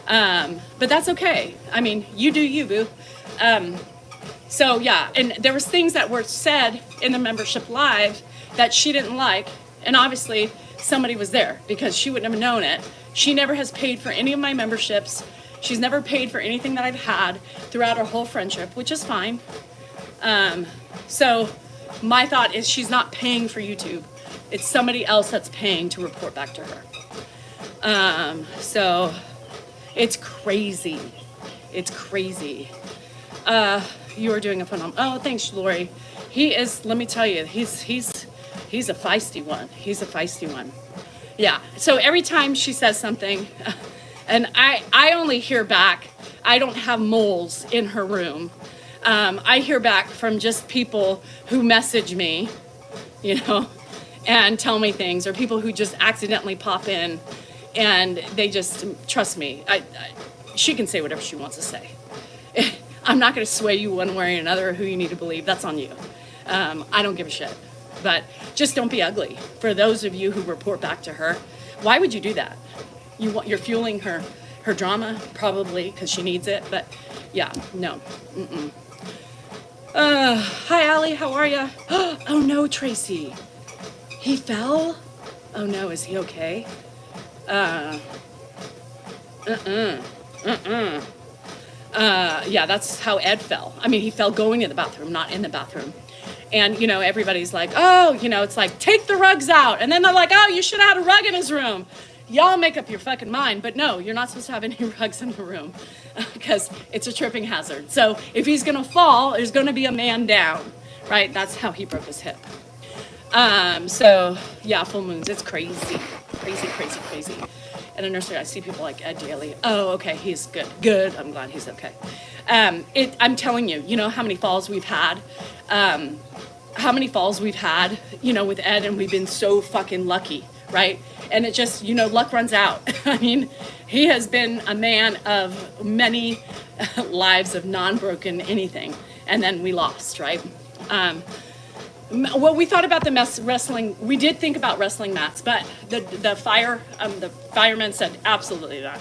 But that's okay. I mean, you do you, boo. So yeah, and there was things that were said in the membership live that she didn't like, and obviously somebody was there because she wouldn't have known it. She never has paid for any of my memberships. She's never paid for anything that I've had throughout our whole friendship, which is fine. So my thought is she's not paying for YouTube. It's somebody else that's paying to report back to her. So it's crazy. It's crazy. You are doing a phenomenal. Oh, thanks, Lori. He is. Let me tell you, he's a feisty one. He's a feisty one. Yeah. So every time she says something, and I only hear back. I don't have moles in her room. I hear back from just people who message me, and tell me things, or people who just accidentally pop in, and they just trust me. She can say whatever she wants to say. I'm not going to sway you one way or another who you need to believe. That's on you. I don't give a shit. But just don't be ugly. For those of you who report back to her, why would you do that? You're fueling her drama, probably, because she needs it. But yeah, no. Mm-mm. Hi, Allie. How are you? Oh, no, Tracy. He fell? Oh, no. Is he okay? Yeah, that's how Ed fell. I mean, he fell going in the bathroom, not in the bathroom. And, everybody's like, oh, it's like, take the rugs out. And then they're like, oh, you should have had a rug in his room. Y'all make up your fucking mind. But no, you're not supposed to have any rugs in the room because it's a tripping hazard. So if he's going to fall, there's going to be a man down, right? That's how he broke his hip. So, yeah, full moons. It's crazy. Crazy, crazy, crazy. At a nursery, I see people like Ed Daly. Oh, okay, he's good. Good, I'm glad he's okay. I'm telling you, how many falls we've had? With Ed, and we've been so fucking lucky, right? And it just, luck runs out. I mean, he has been a man of many lives of non-broken anything, and then we lost, right? Well, we thought about the wrestling. We did think about wrestling mats, but the fireman said absolutely not,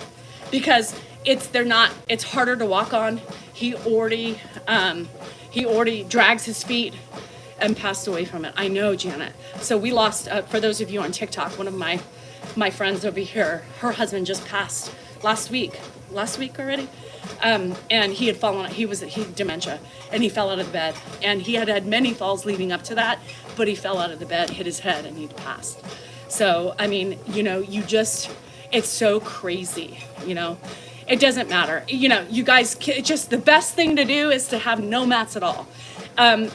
because it's harder to walk on. He already drags his feet and passed away from it. I know, Janet. So we lost, for those of you on TikTok, one of my friends over here, her husband just passed last week already. And he had fallen, he had dementia, and he fell out of the bed, and he had many falls leading up to that, but he fell out of the bed, hit his head, and he passed. So, I mean, it's so crazy, it doesn't matter. You guys, just the best thing to do is to have no mats at all.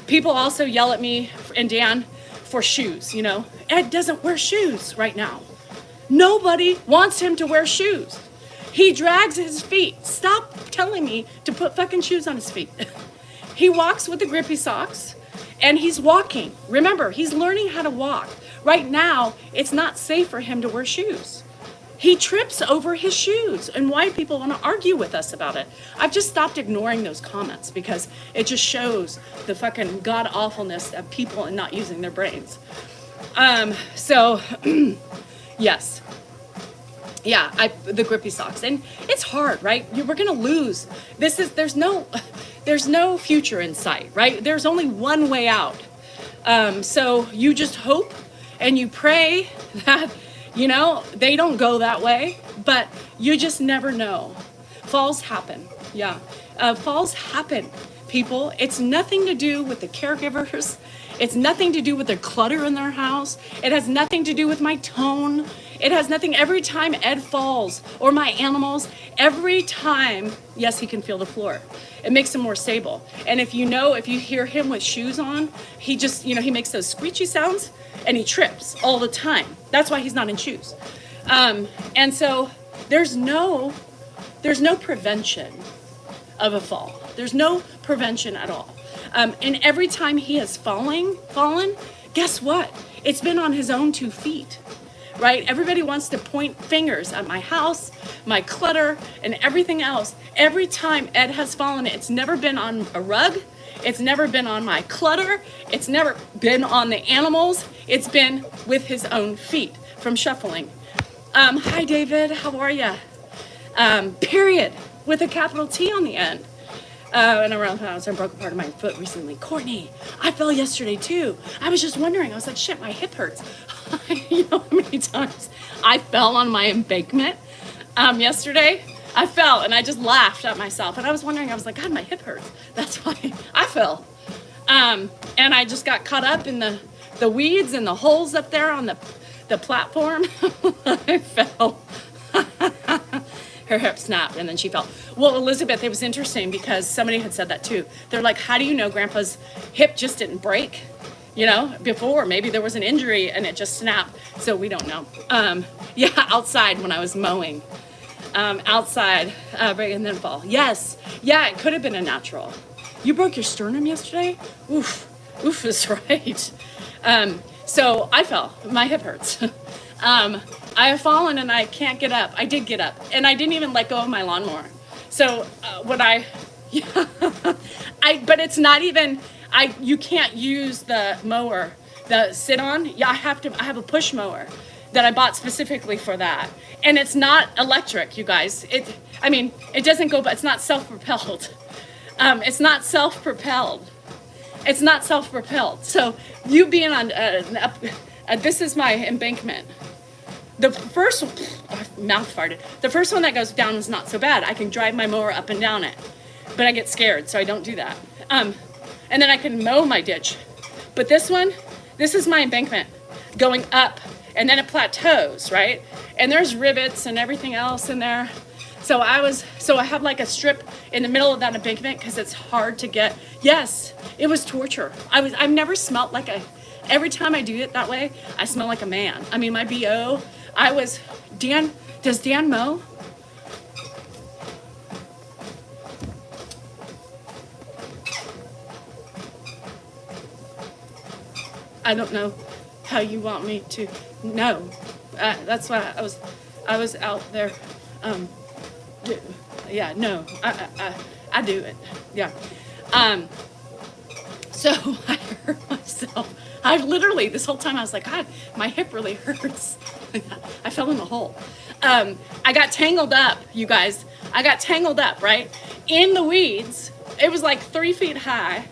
People also yell at me and Dan for shoes, Ed doesn't wear shoes right now. Nobody wants him to wear shoes. He drags his feet. Stop telling me to put fucking shoes on his feet. He walks with the grippy socks, and he's walking. Remember, he's learning how to walk. Right now, it's not safe for him to wear shoes. He trips over his shoes, and why people want to argue with us about it. I've just stopped ignoring those comments because it just shows the fucking god-awfulness of people and not using their brains. So, yes. Yeah, the grippy socks, and it's hard, right? We're gonna lose. There's no future in sight, right? There's only one way out. So you just hope and you pray that You know, they don't go that way, but you just never know. Falls happen. Yeah. Falls happen, people. It's nothing to do with the caregivers. It's nothing to do with the clutter in their house. It has nothing to do with my tone. It has nothing. Every time Ed falls, or my animals, every time, yes, he can feel the floor. It makes him more stable. And if you hear him with shoes on, he just, he makes those screechy sounds and he trips all the time. That's why he's not in shoes. And so there's no prevention of a fall. There's no prevention at all. And every time he has fallen, guess what? It's been on his own 2 feet, right? Everybody wants to point fingers at my house, my clutter, and everything else. Every time Ed has fallen, it's never been on a rug. It's never been on my clutter. It's never been on the animals. It's been with his own feet from shuffling. Hi, David. How are you? Period, with a capital T on the end. And around the house, I broke a part of my foot recently. Courtney, I fell yesterday too. I was just wondering. I was like, shit, my hip hurts. You know how many times I fell on my embankment yesterday? I fell and I just laughed at myself. And I was wondering, I was like, God, my hip hurts. That's why I fell. And I just got caught up in the weeds and the holes up there on the platform. I fell. Her hip snapped and then she fell. Well, Elizabeth, it was interesting because somebody had said that too. They're like, how do you know Grandpa's hip just didn't break? Before maybe there was an injury and it just snapped. So we don't know. Outside when I was mowing. Outside, and then fall. Yes. Yeah, it could have been a natural. You broke your sternum yesterday? Oof is right. So I fell. My hip hurts. I have fallen and I can't get up. I did get up and I didn't even let go of my lawnmower. So but it's not even, you can't use the mower, the sit on. Yeah, I have a push mower that I bought specifically for that. And it's not electric, you guys. It doesn't go, but it's not self-propelled. It's not self-propelled. So you being on, this is my embankment. The first, mouth farted. The first one that goes down is not so bad. I can drive my mower up and down it, but I get scared, so I don't do that. And then I can mow my ditch. But this is my embankment going up, and then it plateaus, right? And there's rivets and everything else in there. So I have like a strip in the middle of that embankment because it's hard to get. Yes, it was torture. I've never smelt like every time I do it that way, I smell like a man. I mean, my BO, does Dan mow? I don't know how you want me to know. That's why I was out there. I do it. Yeah. So I hurt myself. I literally, this whole time I was like, God, my hip really hurts. I fell in the hole. I got tangled up, you guys. I got tangled up, right? In the weeds. It was like 3 feet high.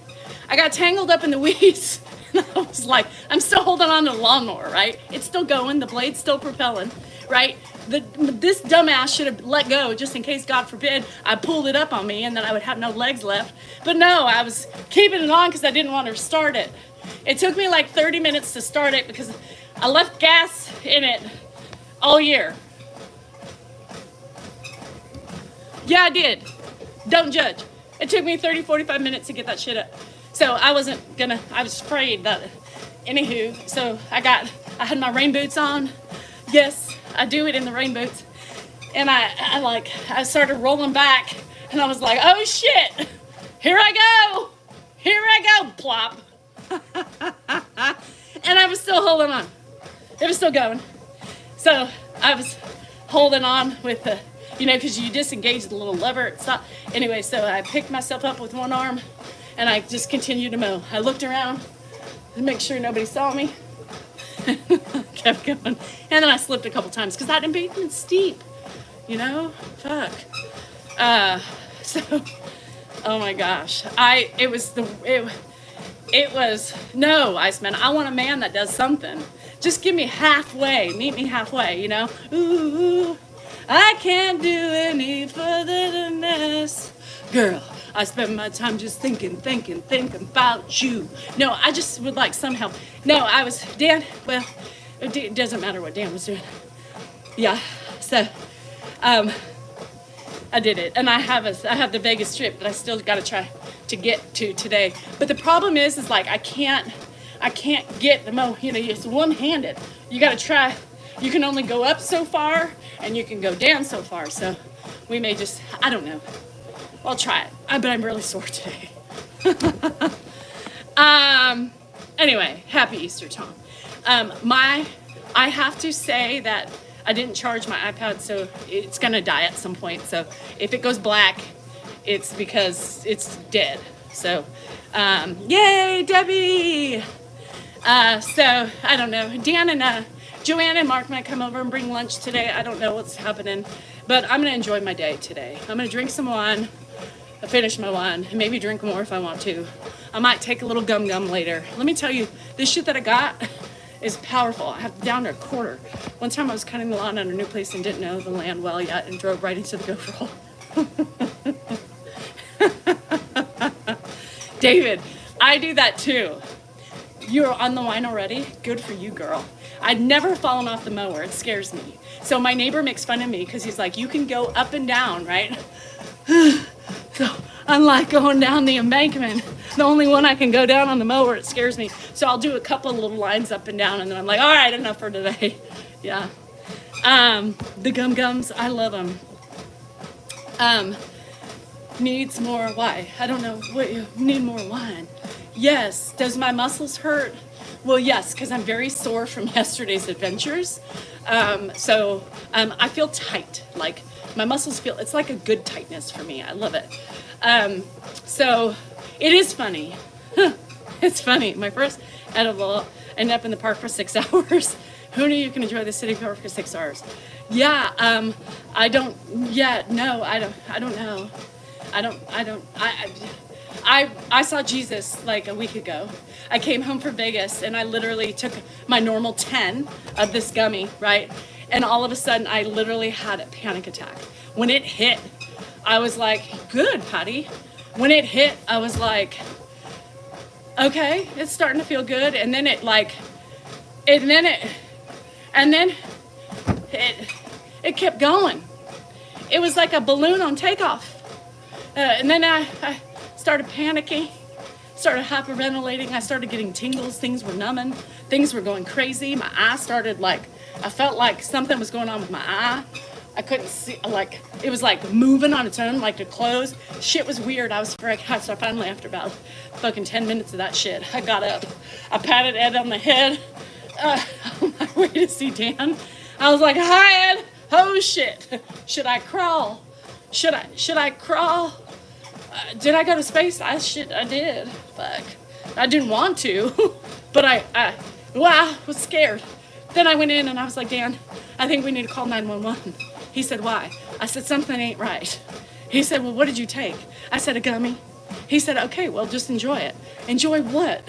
I got tangled up in the weeds. And I was like, I'm still holding on to the lawnmower, right? It's still going. The blade's still propelling, right? This dumbass should have let go just in case, God forbid, I pulled it up on me and then I would have no legs left. But no, I was keeping it on because I didn't want to start it. It took me like 30 minutes to start it because I left gas in it all year. Yeah, I did. Don't judge. It took me 30, 45 minutes to get that shit up. So I was afraid that, anywho, so I had my rain boots on. Yes, I do it in the rain boots. And I started rolling back and I was like, oh shit, here I go, plop. And I was still holding on. It was still going. So I was holding on with the, because you disengage the little lever, it's not. Anyway, so I picked myself up with one arm and I just continued to mow. I looked around to make sure nobody saw me. Kept going. And then I slipped a couple times because that embankment's steep, fuck. So, oh my gosh. No, Iceman, I want a man that does something. Just give me halfway. Meet me halfway, you know? Ooh, I can't do any further than this. Girl, I spend my time just thinking about you. No, I just would like some help. No, Dan, well, it doesn't matter what Dan was doing. Yeah, so, I did it. And I have the Vegas trip that I still got to try to get to today. But the problem is like, I can't get the you know, it's one-handed. You got to try. You can only go up so far and you can go down so far. So we may just, I don't know. I'll try it. But I'm really sore today. Anyway, happy Easter, Tom. I have to say that I didn't charge my iPad, so it's gonna die at some point. So if it goes black, it's because it's dead. So, yay, Debbie! So I don't know. Dan and Joanna and Mark might come over and bring lunch today. I don't know what's happening, but I'm gonna enjoy my day today. I'm gonna drink some wine. I finish my wine, and maybe drink more if I want to. I might take a little gum later. Let me tell you, this shit that I got is powerful. I have down to a quarter. One time I was cutting the lawn at a new place and didn't know the land well yet and drove right into the gopher hole. David, I do that too. You're on the wine already? Good for you, girl. I'd never fallen off the mower. It scares me. So my neighbor makes fun of me because he's like, you can go up and down, right? So unlike going down the embankment, the only one I can go down on the mower, it scares me. So I'll do a couple of little lines up and down, and then I'm like, all right, enough for today. Yeah. The gums, I love them. Needs more, why? I don't know. What, need more wine. Yes. Does my muscles hurt? Well, yes, because I'm very sore from yesterday's adventures. So I feel tight. Like my muscles feel, it's like a good tightness for me. I love it. So it is funny. It's funny. My first edible, ended up in the park for 6 hours. Who knew you can enjoy the city park for 6 hours? Yeah. I don't know. I saw Jesus like a week ago. I came home from Vegas and I literally took my normal 10 of this gummy, right? And all of a sudden I literally had a panic attack. When it hit, I was like, good, Patty. When it hit, I was like, okay, it's starting to feel good. And then it kept going. It was like a balloon on takeoff. And then I started panicking, started hyperventilating. I started getting tingles. Things were numbing. Things were going crazy. My eye started I felt like something was going on with my eye. I couldn't see, it was moving on its own, to close. Shit was weird. I was freaking. So finally, after about fucking 10 minutes of that shit, I got up. I patted Ed on the head on my way to see Dan. I was like, hi, Ed. Oh, shit. Should I crawl? Should I crawl? Did I go to space? I did. Fuck. I didn't want to, but I was scared. Then I went in and I was like, Dan, I think we need to call 911. He said, why? I said, something ain't right. He said, well, what did you take? I said, a gummy. He said, okay, well, just enjoy it. Enjoy what?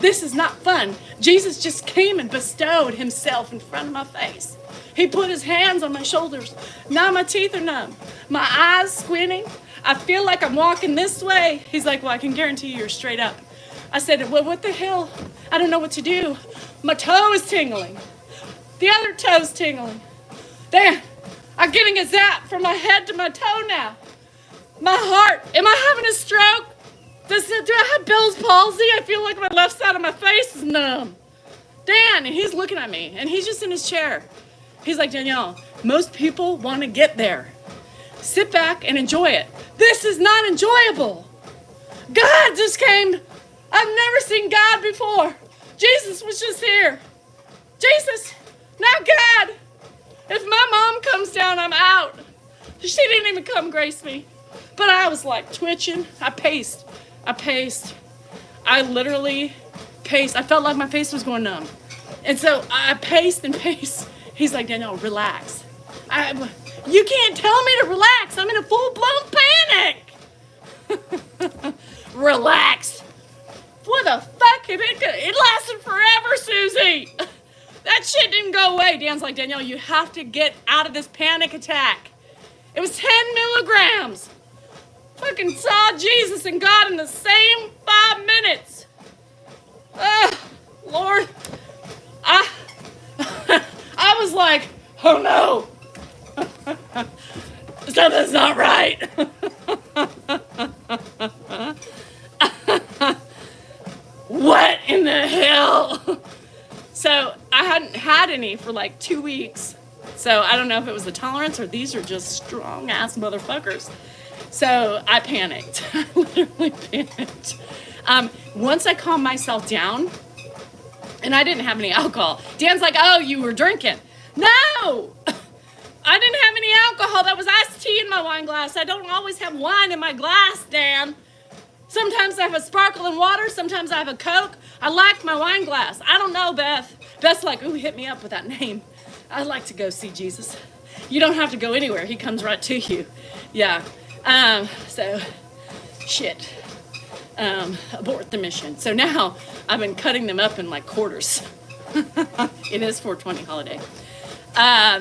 This is not fun. Jesus just came and bestowed himself in front of my face. He put his hands on my shoulders. Now my teeth are numb. My eyes squinting. I feel like I'm walking this way. He's like, well, I can guarantee you're straight up. I said, well, what the hell? I don't know what to do. My toe is tingling. The other toe's tingling. Damn, I'm getting a zap from my head to my toe now. My heart, am I having a stroke? Do I have Bell's palsy? I feel like my left side of my face is numb. Dan, and he's looking at me, and he's just in his chair. He's like, Danielle, most people want to get there. Sit back and enjoy it. This is not enjoyable. God just came. I've never seen God before. Jesus was just here. Jesus, now God, if my mom comes down, I'm out. She didn't even come grace me. But I was twitching. I paced. I literally paced. I felt like my face was going numb. And so I paced and paced. He's like, Danielle, relax. You can't tell me to relax. I'm in a full-blown panic. Relax. What the fuck? It lasted forever, Susie. That shit didn't go away. Dan's like, Danielle, you have to get out of this panic attack. It was 10 milligrams. Fucking saw Jesus and God in the same 5 minutes. Lord. I was like, oh no. Something's not right. What in the hell? So I hadn't had any for like 2 weeks. So I don't know if it was the tolerance or these are just strong ass motherfuckers. So I panicked. I literally panicked. Once I calmed myself down, and I didn't have any alcohol. Dan's like, oh, you were drinking. No! I didn't have any alcohol. That was iced tea in my wine glass. I don't always have wine in my glass, Dan. Sometimes I have a sparkling water. Sometimes I have a Coke. I like my wine glass. I don't know, Beth. Beth's like, ooh, hit me up with that name. I'd like to go see Jesus. You don't have to go anywhere. He comes right to you. Yeah. So, shit. Abort the mission. So now I've been cutting them up in like quarters. It is 420 holiday.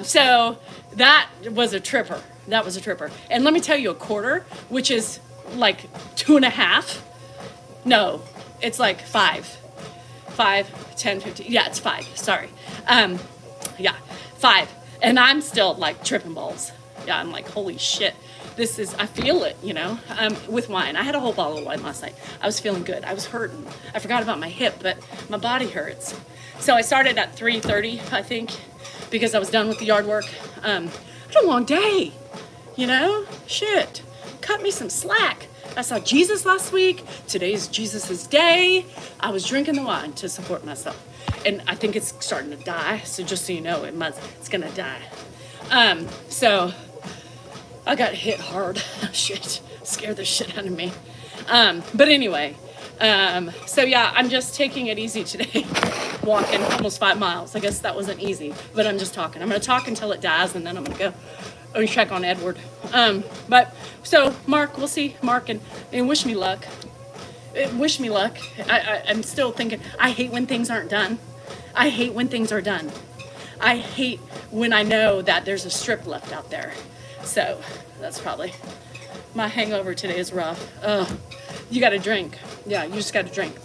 So that was a tripper. That was a tripper. And let me tell you, a quarter, which is like 2.5. No, it's like 5. 5, 10, 15. Yeah, it's 5. Sorry. Yeah, 5. And I'm still like tripping balls. Yeah, I'm like, holy shit. This is, I feel it, you know, with wine. I had a whole bottle of wine last night. I was feeling good. I was hurting. I forgot about my hip, but my body hurts. So I started at 3:30, I think, because I was done with the yard work. I had a long day, you know, shit. Cut me some slack. I saw Jesus last week. Today's Jesus's day. I was drinking the wine to support myself. And I think it's starting to die. So just so you know, it's gonna die. So I got hit hard. Shit, scared the shit out of me. But anyway, so yeah, I'm just taking it easy today. Walking almost 5 miles. I guess that wasn't easy, but I'm just talking. I'm gonna talk until it dies, and then I'm gonna go and check on Edward. But so Mark, we'll see Mark, and wish me luck. Wish me luck. I'm still thinking. I hate when things aren't done. I hate when things are done. I hate when I know that there's a strip left out there. So that's probably my hangover today is rough. You got to drink. Yeah, you just got to drink.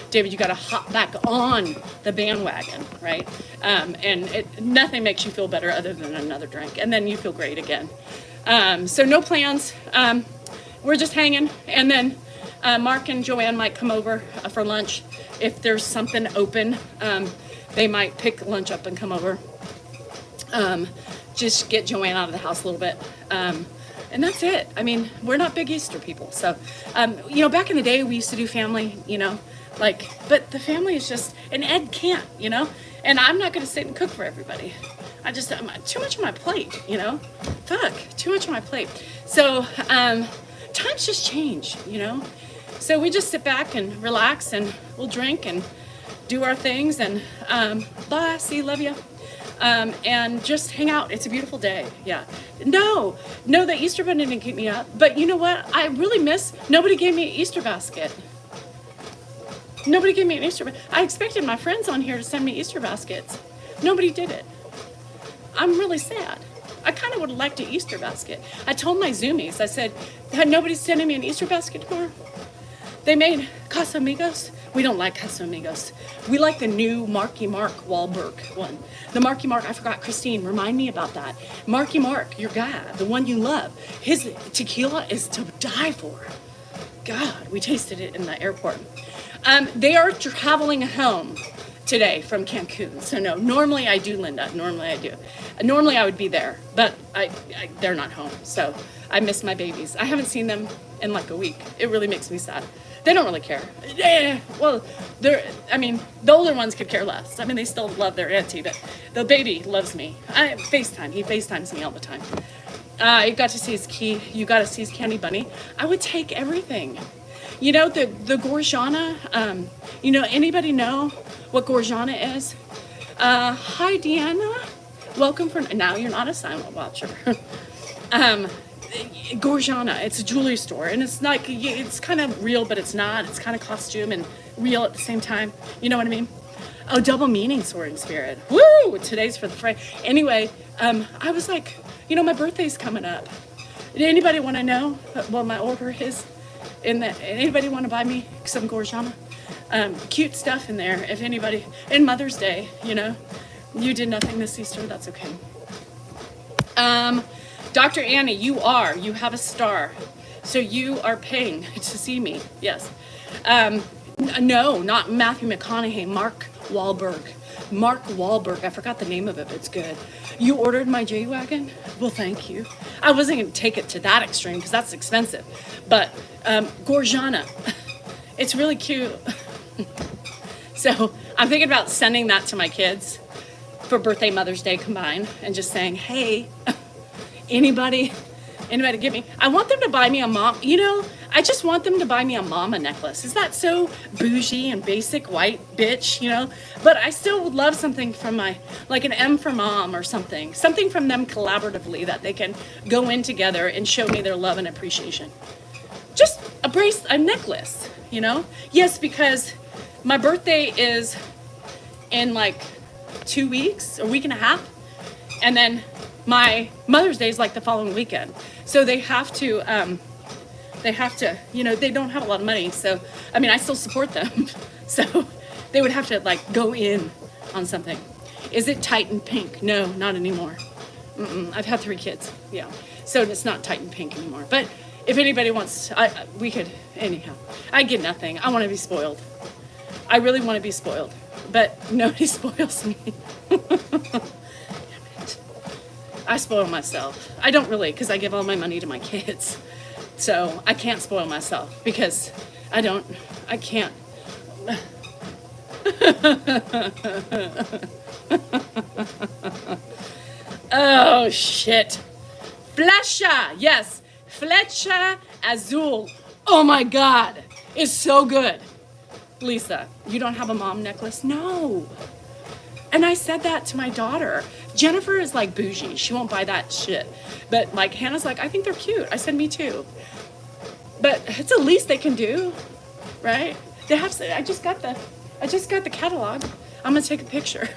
David, you got to hop back on the bandwagon, right? And nothing makes you feel better other than another drink. And then you feel great again. So no plans. We're just hanging. And then Mark and Joanne might come over for lunch. If there's something open, they might pick lunch up and come over. Just get Joanne out of the house a little bit. And that's it. I mean, we're not big Easter people. So, you know, back in the day, we used to do family, you know, like, but the family is just, and Ed can't, you know, and I'm not going to sit and cook for everybody. I'm too much on my plate, you know, too much on my plate. So, times just change, you know, so we just sit back and relax and we'll drink and do our things and, bye, see, love you. And just hang out. It's a beautiful day. Yeah. No, the Easter Bunny didn't keep me up. But you know what? I really miss, nobody gave me an Easter basket. Nobody gave me an Easter basket. I expected my friends on here to send me Easter baskets. Nobody did it. I'm really sad. I kind of would have liked an Easter basket. I told my Zoomies, I said, nobody's sending me an Easter basket tomorrow. They made Casamigos. We don't like Casamigos. We like the new Marky Mark Wahlberg one. The Marky Mark, I forgot, Christine, remind me about that. Marky Mark, your guy, the one you love. His tequila is to die for. God, we tasted it in the airport. They are traveling home today from Cancun. So no, normally I do, Linda. Normally I do. Normally I would be there, but they're not home. So I miss my babies. I haven't seen them in like a week. It really makes me sad. They don't really care. Well, the older ones could care less. I mean, they still love their auntie, but the baby loves me. He FaceTimes me all the time. You got to see his key. You got to see his candy bunny. I would take everything. You know, the Gorjana, you know, anybody know what Gorjana is? Hi, Deanna. Welcome now you're not a silent watcher. Gorjana, it's a jewelry store, and it's like, it's kind of real, but it's not. It's kind of costume and real at the same time. You know what I mean? Oh, double meaning soaring spirit. Woo! Today's for the fray. Anyway, I was like, my birthday's coming up. Did anybody want to know what my order is? Anybody want to buy me some Gorjana? Cute stuff in there. If anybody, and Mother's Day, you did nothing this Easter, that's okay. Dr. Annie, you have a star. So you are paying to see me, yes. No, not Matthew McConaughey, Mark Wahlberg. I forgot the name of it, but it's good. You ordered my J-Wagon? Well, thank you. I wasn't going to take it to that extreme because that's expensive. But Gorjana, it's really cute. So I'm thinking about sending that to my kids for birthday, Mother's Day combined and just saying, hey, anybody give me, I want them to buy me a mom, I just want them to buy me a mama necklace. Is that so bougie and basic white bitch, But I still would love something from like an M for mom or something from them collaboratively that they can go in together and show me their love and appreciation. Just a necklace, Yes, because my birthday is in like 2 weeks, a week and a half. And then my Mother's Day is like the following weekend. So they have to, they don't have a lot of money. So, I still support them. So they would have to like go in on something. Is it Titan pink? No, not anymore. I've had 3 kids. Yeah. So it's not Titan pink anymore. But if anybody wants, we could, anyhow. I get nothing. I want to be spoiled. I really want to be spoiled. But nobody spoils me. I spoil myself. I don't really, because I give all my money to my kids. So I can't spoil myself because I can't. Oh, shit. Flecha, yes. Flecha azul. Oh my God. It's so good. Lisa, you don't have a mom necklace? No. And I said that to my daughter. Jennifer is like bougie. She won't buy that shit. But like Hannah's like, I think they're cute. I said, me too. But it's the least they can do, right? They have. I just got the catalog. I'm gonna take a picture.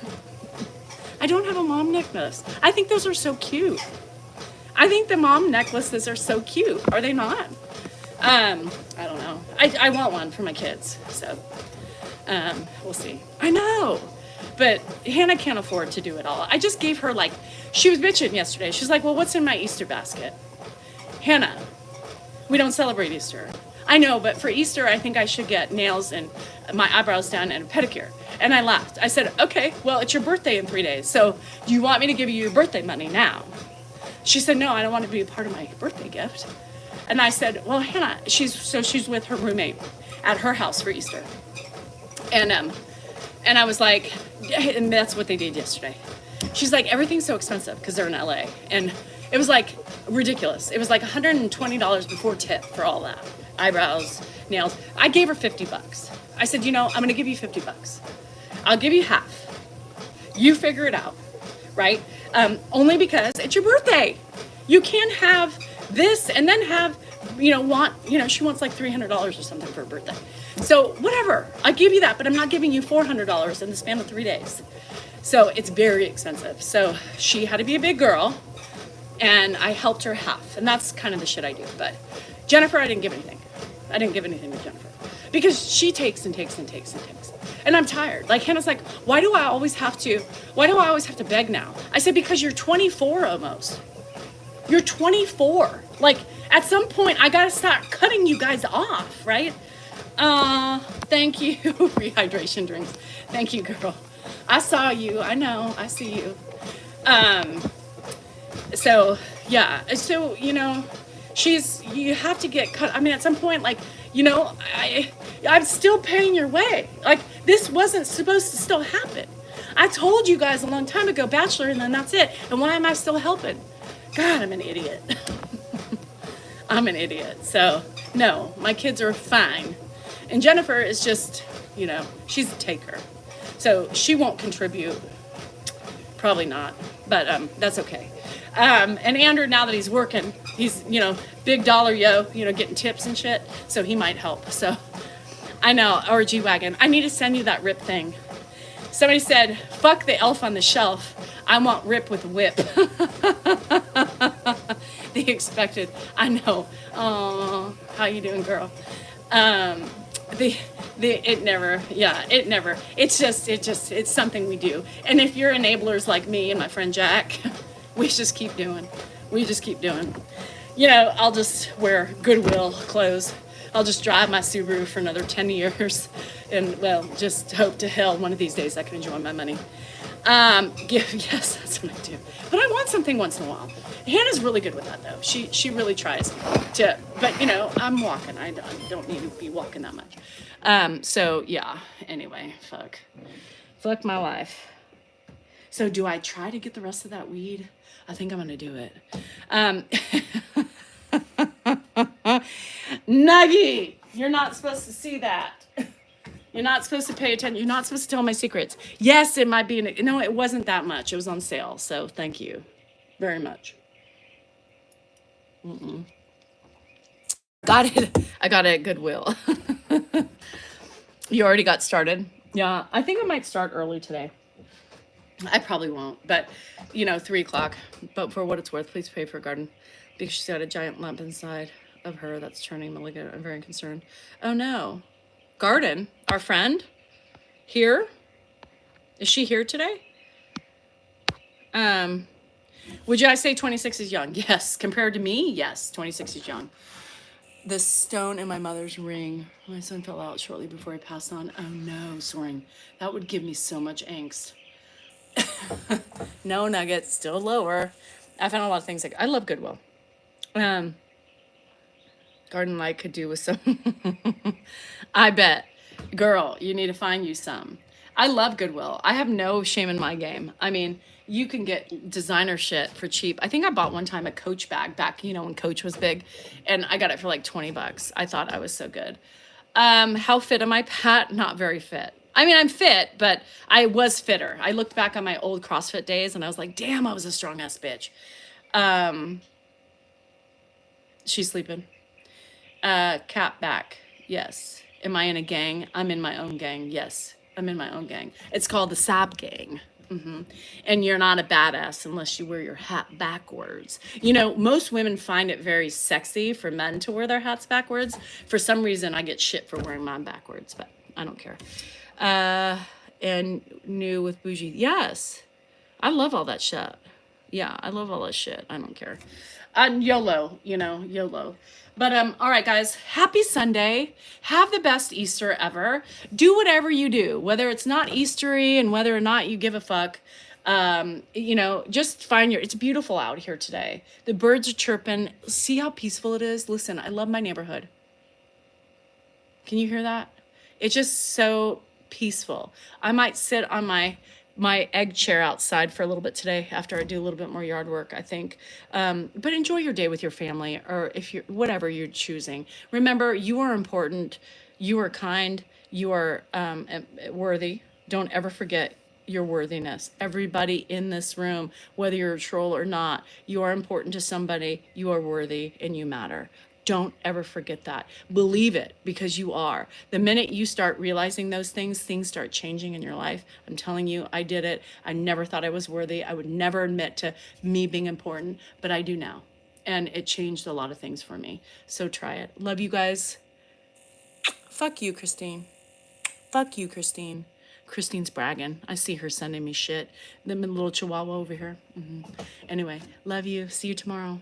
I don't have a mom necklace. I think those are so cute. I think the mom necklaces are so cute. Are they not? I don't know. I want one for my kids. So we'll see. I know. But Hannah can't afford to do it all. I just gave her she was bitching yesterday. She's like, well, what's in my Easter basket? Hannah, we don't celebrate Easter. I know, but for Easter, I think I should get nails and my eyebrows done and a pedicure. And I laughed. I said, okay, well, it's your birthday in 3 days. So do you want me to give you your birthday money now? She said, no, I don't want to be a part of my birthday gift. And I said, well, Hannah, she's with her roommate at her house for Easter. And I was like, and that's what they did yesterday. She's like, everything's so expensive because they're in LA. And it was like ridiculous. It was like $120 before tip for all that. Eyebrows, nails. I gave her $50. I said, I'm going to give you $50. I'll give you half. You figure it out, right? Only because it's your birthday. You can't have this and then have, she wants like $300 or something for her birthday. So whatever, I'll give you that, but I'm not giving you $400 in the span of 3 days. So it's very expensive. So she had to be a big girl, and I helped her half, and that's kind of the shit I do. But Jennifer, I didn't give anything. I didn't give anything to Jennifer because she takes and takes and takes and takes, and I'm tired. Like Hannah's like, why do I always have to beg now? I said, because you're 24 almost. You're 24. Like at some point, I gotta start cutting you guys off, right? Thank you. Rehydration drinks. Thank you, girl. I saw you. I know. I see you. So yeah. So, you have to get cut. At some point, I'm still paying your way. Like this wasn't supposed to still happen. I told you guys a long time ago, Bachelor, and then that's it. And why am I still helping? God, I'm an idiot. I'm an idiot. So no, my kids are fine. And Jennifer is just, she's a taker. So she won't contribute. Probably not. But that's okay. And Andrew, now that he's working, he's, big dollar getting tips and shit. So he might help. So I know, or G-Wagon. I need to send you that rip thing. Somebody said, fuck the elf on the shelf. I want Rip with a whip. The expected. I know. Oh, how you doing, girl? It never, yeah, it never. It's something we do. And if you're enablers like me and my friend Jack, we just keep doing. We just keep doing. You know, I'll just wear Goodwill clothes. I'll just drive my Subaru for another 10 years and, well, just hope to hell one of these days I can enjoy my money. Yes, that's what I do. But I want something once in a while. Hannah's really good with that, though. She really tries to, but, you know, I'm walking. I don't need to be walking that much. So, yeah, anyway, fuck my life. So do I try to get the rest of that weed? I think I'm going to do it. Nuggie, you're not supposed to see that. You're not supposed to pay attention. You're not supposed to tell my secrets. Yes, it might be. No, it wasn't that much. It was on sale. So thank you very much. Got it. I got it at Goodwill. You already got started? Yeah, I think I might start early today. I probably won't, but, you know, 3 o'clock. But for what it's worth, please pray for a garden. Because she's got a giant lump inside of her that's turning malignant. I'm very concerned. Oh, no. Garden? Our friend? Here? Is she here today? Would I say 26 is young? Yes. Compared to me? Yes. 26 is young. The stone in my mother's ring. My son fell out shortly before he passed on. Oh, no, Soren. That would give me so much angst. No, Nugget, still lower. I found a lot of things. I love Goodwill. Garden Light could do with some. I bet. Girl, you need to find you some. I love Goodwill. I have no shame in my game. I mean, you can get designer shit for cheap. I think I bought one time a Coach bag back, you know, when Coach was big, and I got it for like $20. I thought I was so good. How fit am I, Pat? Not very fit. I mean, I'm fit, but I was fitter. I looked back on my old CrossFit days and I was like, damn, I was a strong ass bitch. She's sleeping. Cat back. Yes. Am I in a gang? I'm in my own gang. Yes, I'm in my own gang. It's called the Sab Gang. And you're not a badass unless you wear your hat backwards. You know, most women find it very sexy for men to wear their hats backwards. For some reason, I get shit for wearing mine backwards, but I don't care. And new with bougie. Yes. I love all that shit. Yeah, I love all that shit. I don't care. YOLO, you know, YOLO. But all right, guys, happy Sunday. Have the best Easter ever. Do whatever you do, whether it's not Eastery and whether or not you give a fuck. You know, just find it's beautiful out here today. The birds are chirping. See how peaceful it is? Listen, I love my neighborhood. Can you hear that? It's just so peaceful. I might sit on my egg chair outside for a little bit today after I do a little bit more yard work, I think. But enjoy your day with your family, or if you're whatever you're choosing. Remember, you are important. You are kind. You are worthy. Don't ever forget your worthiness. Everybody in this room, whether you're a troll or not, you are important to somebody. You are worthy and you matter. Don't ever forget that. Believe it, because you are. The minute you start realizing those things start changing in your life. I'm telling you, I did it. I never thought I was worthy. I would never admit to me being important, but I do now. And it changed a lot of things for me. So try it. Love you guys. Fuck you, Christine. Fuck you, Christine. Christine's bragging. I see her sending me shit. The little chihuahua over here. Anyway, love you. See you tomorrow.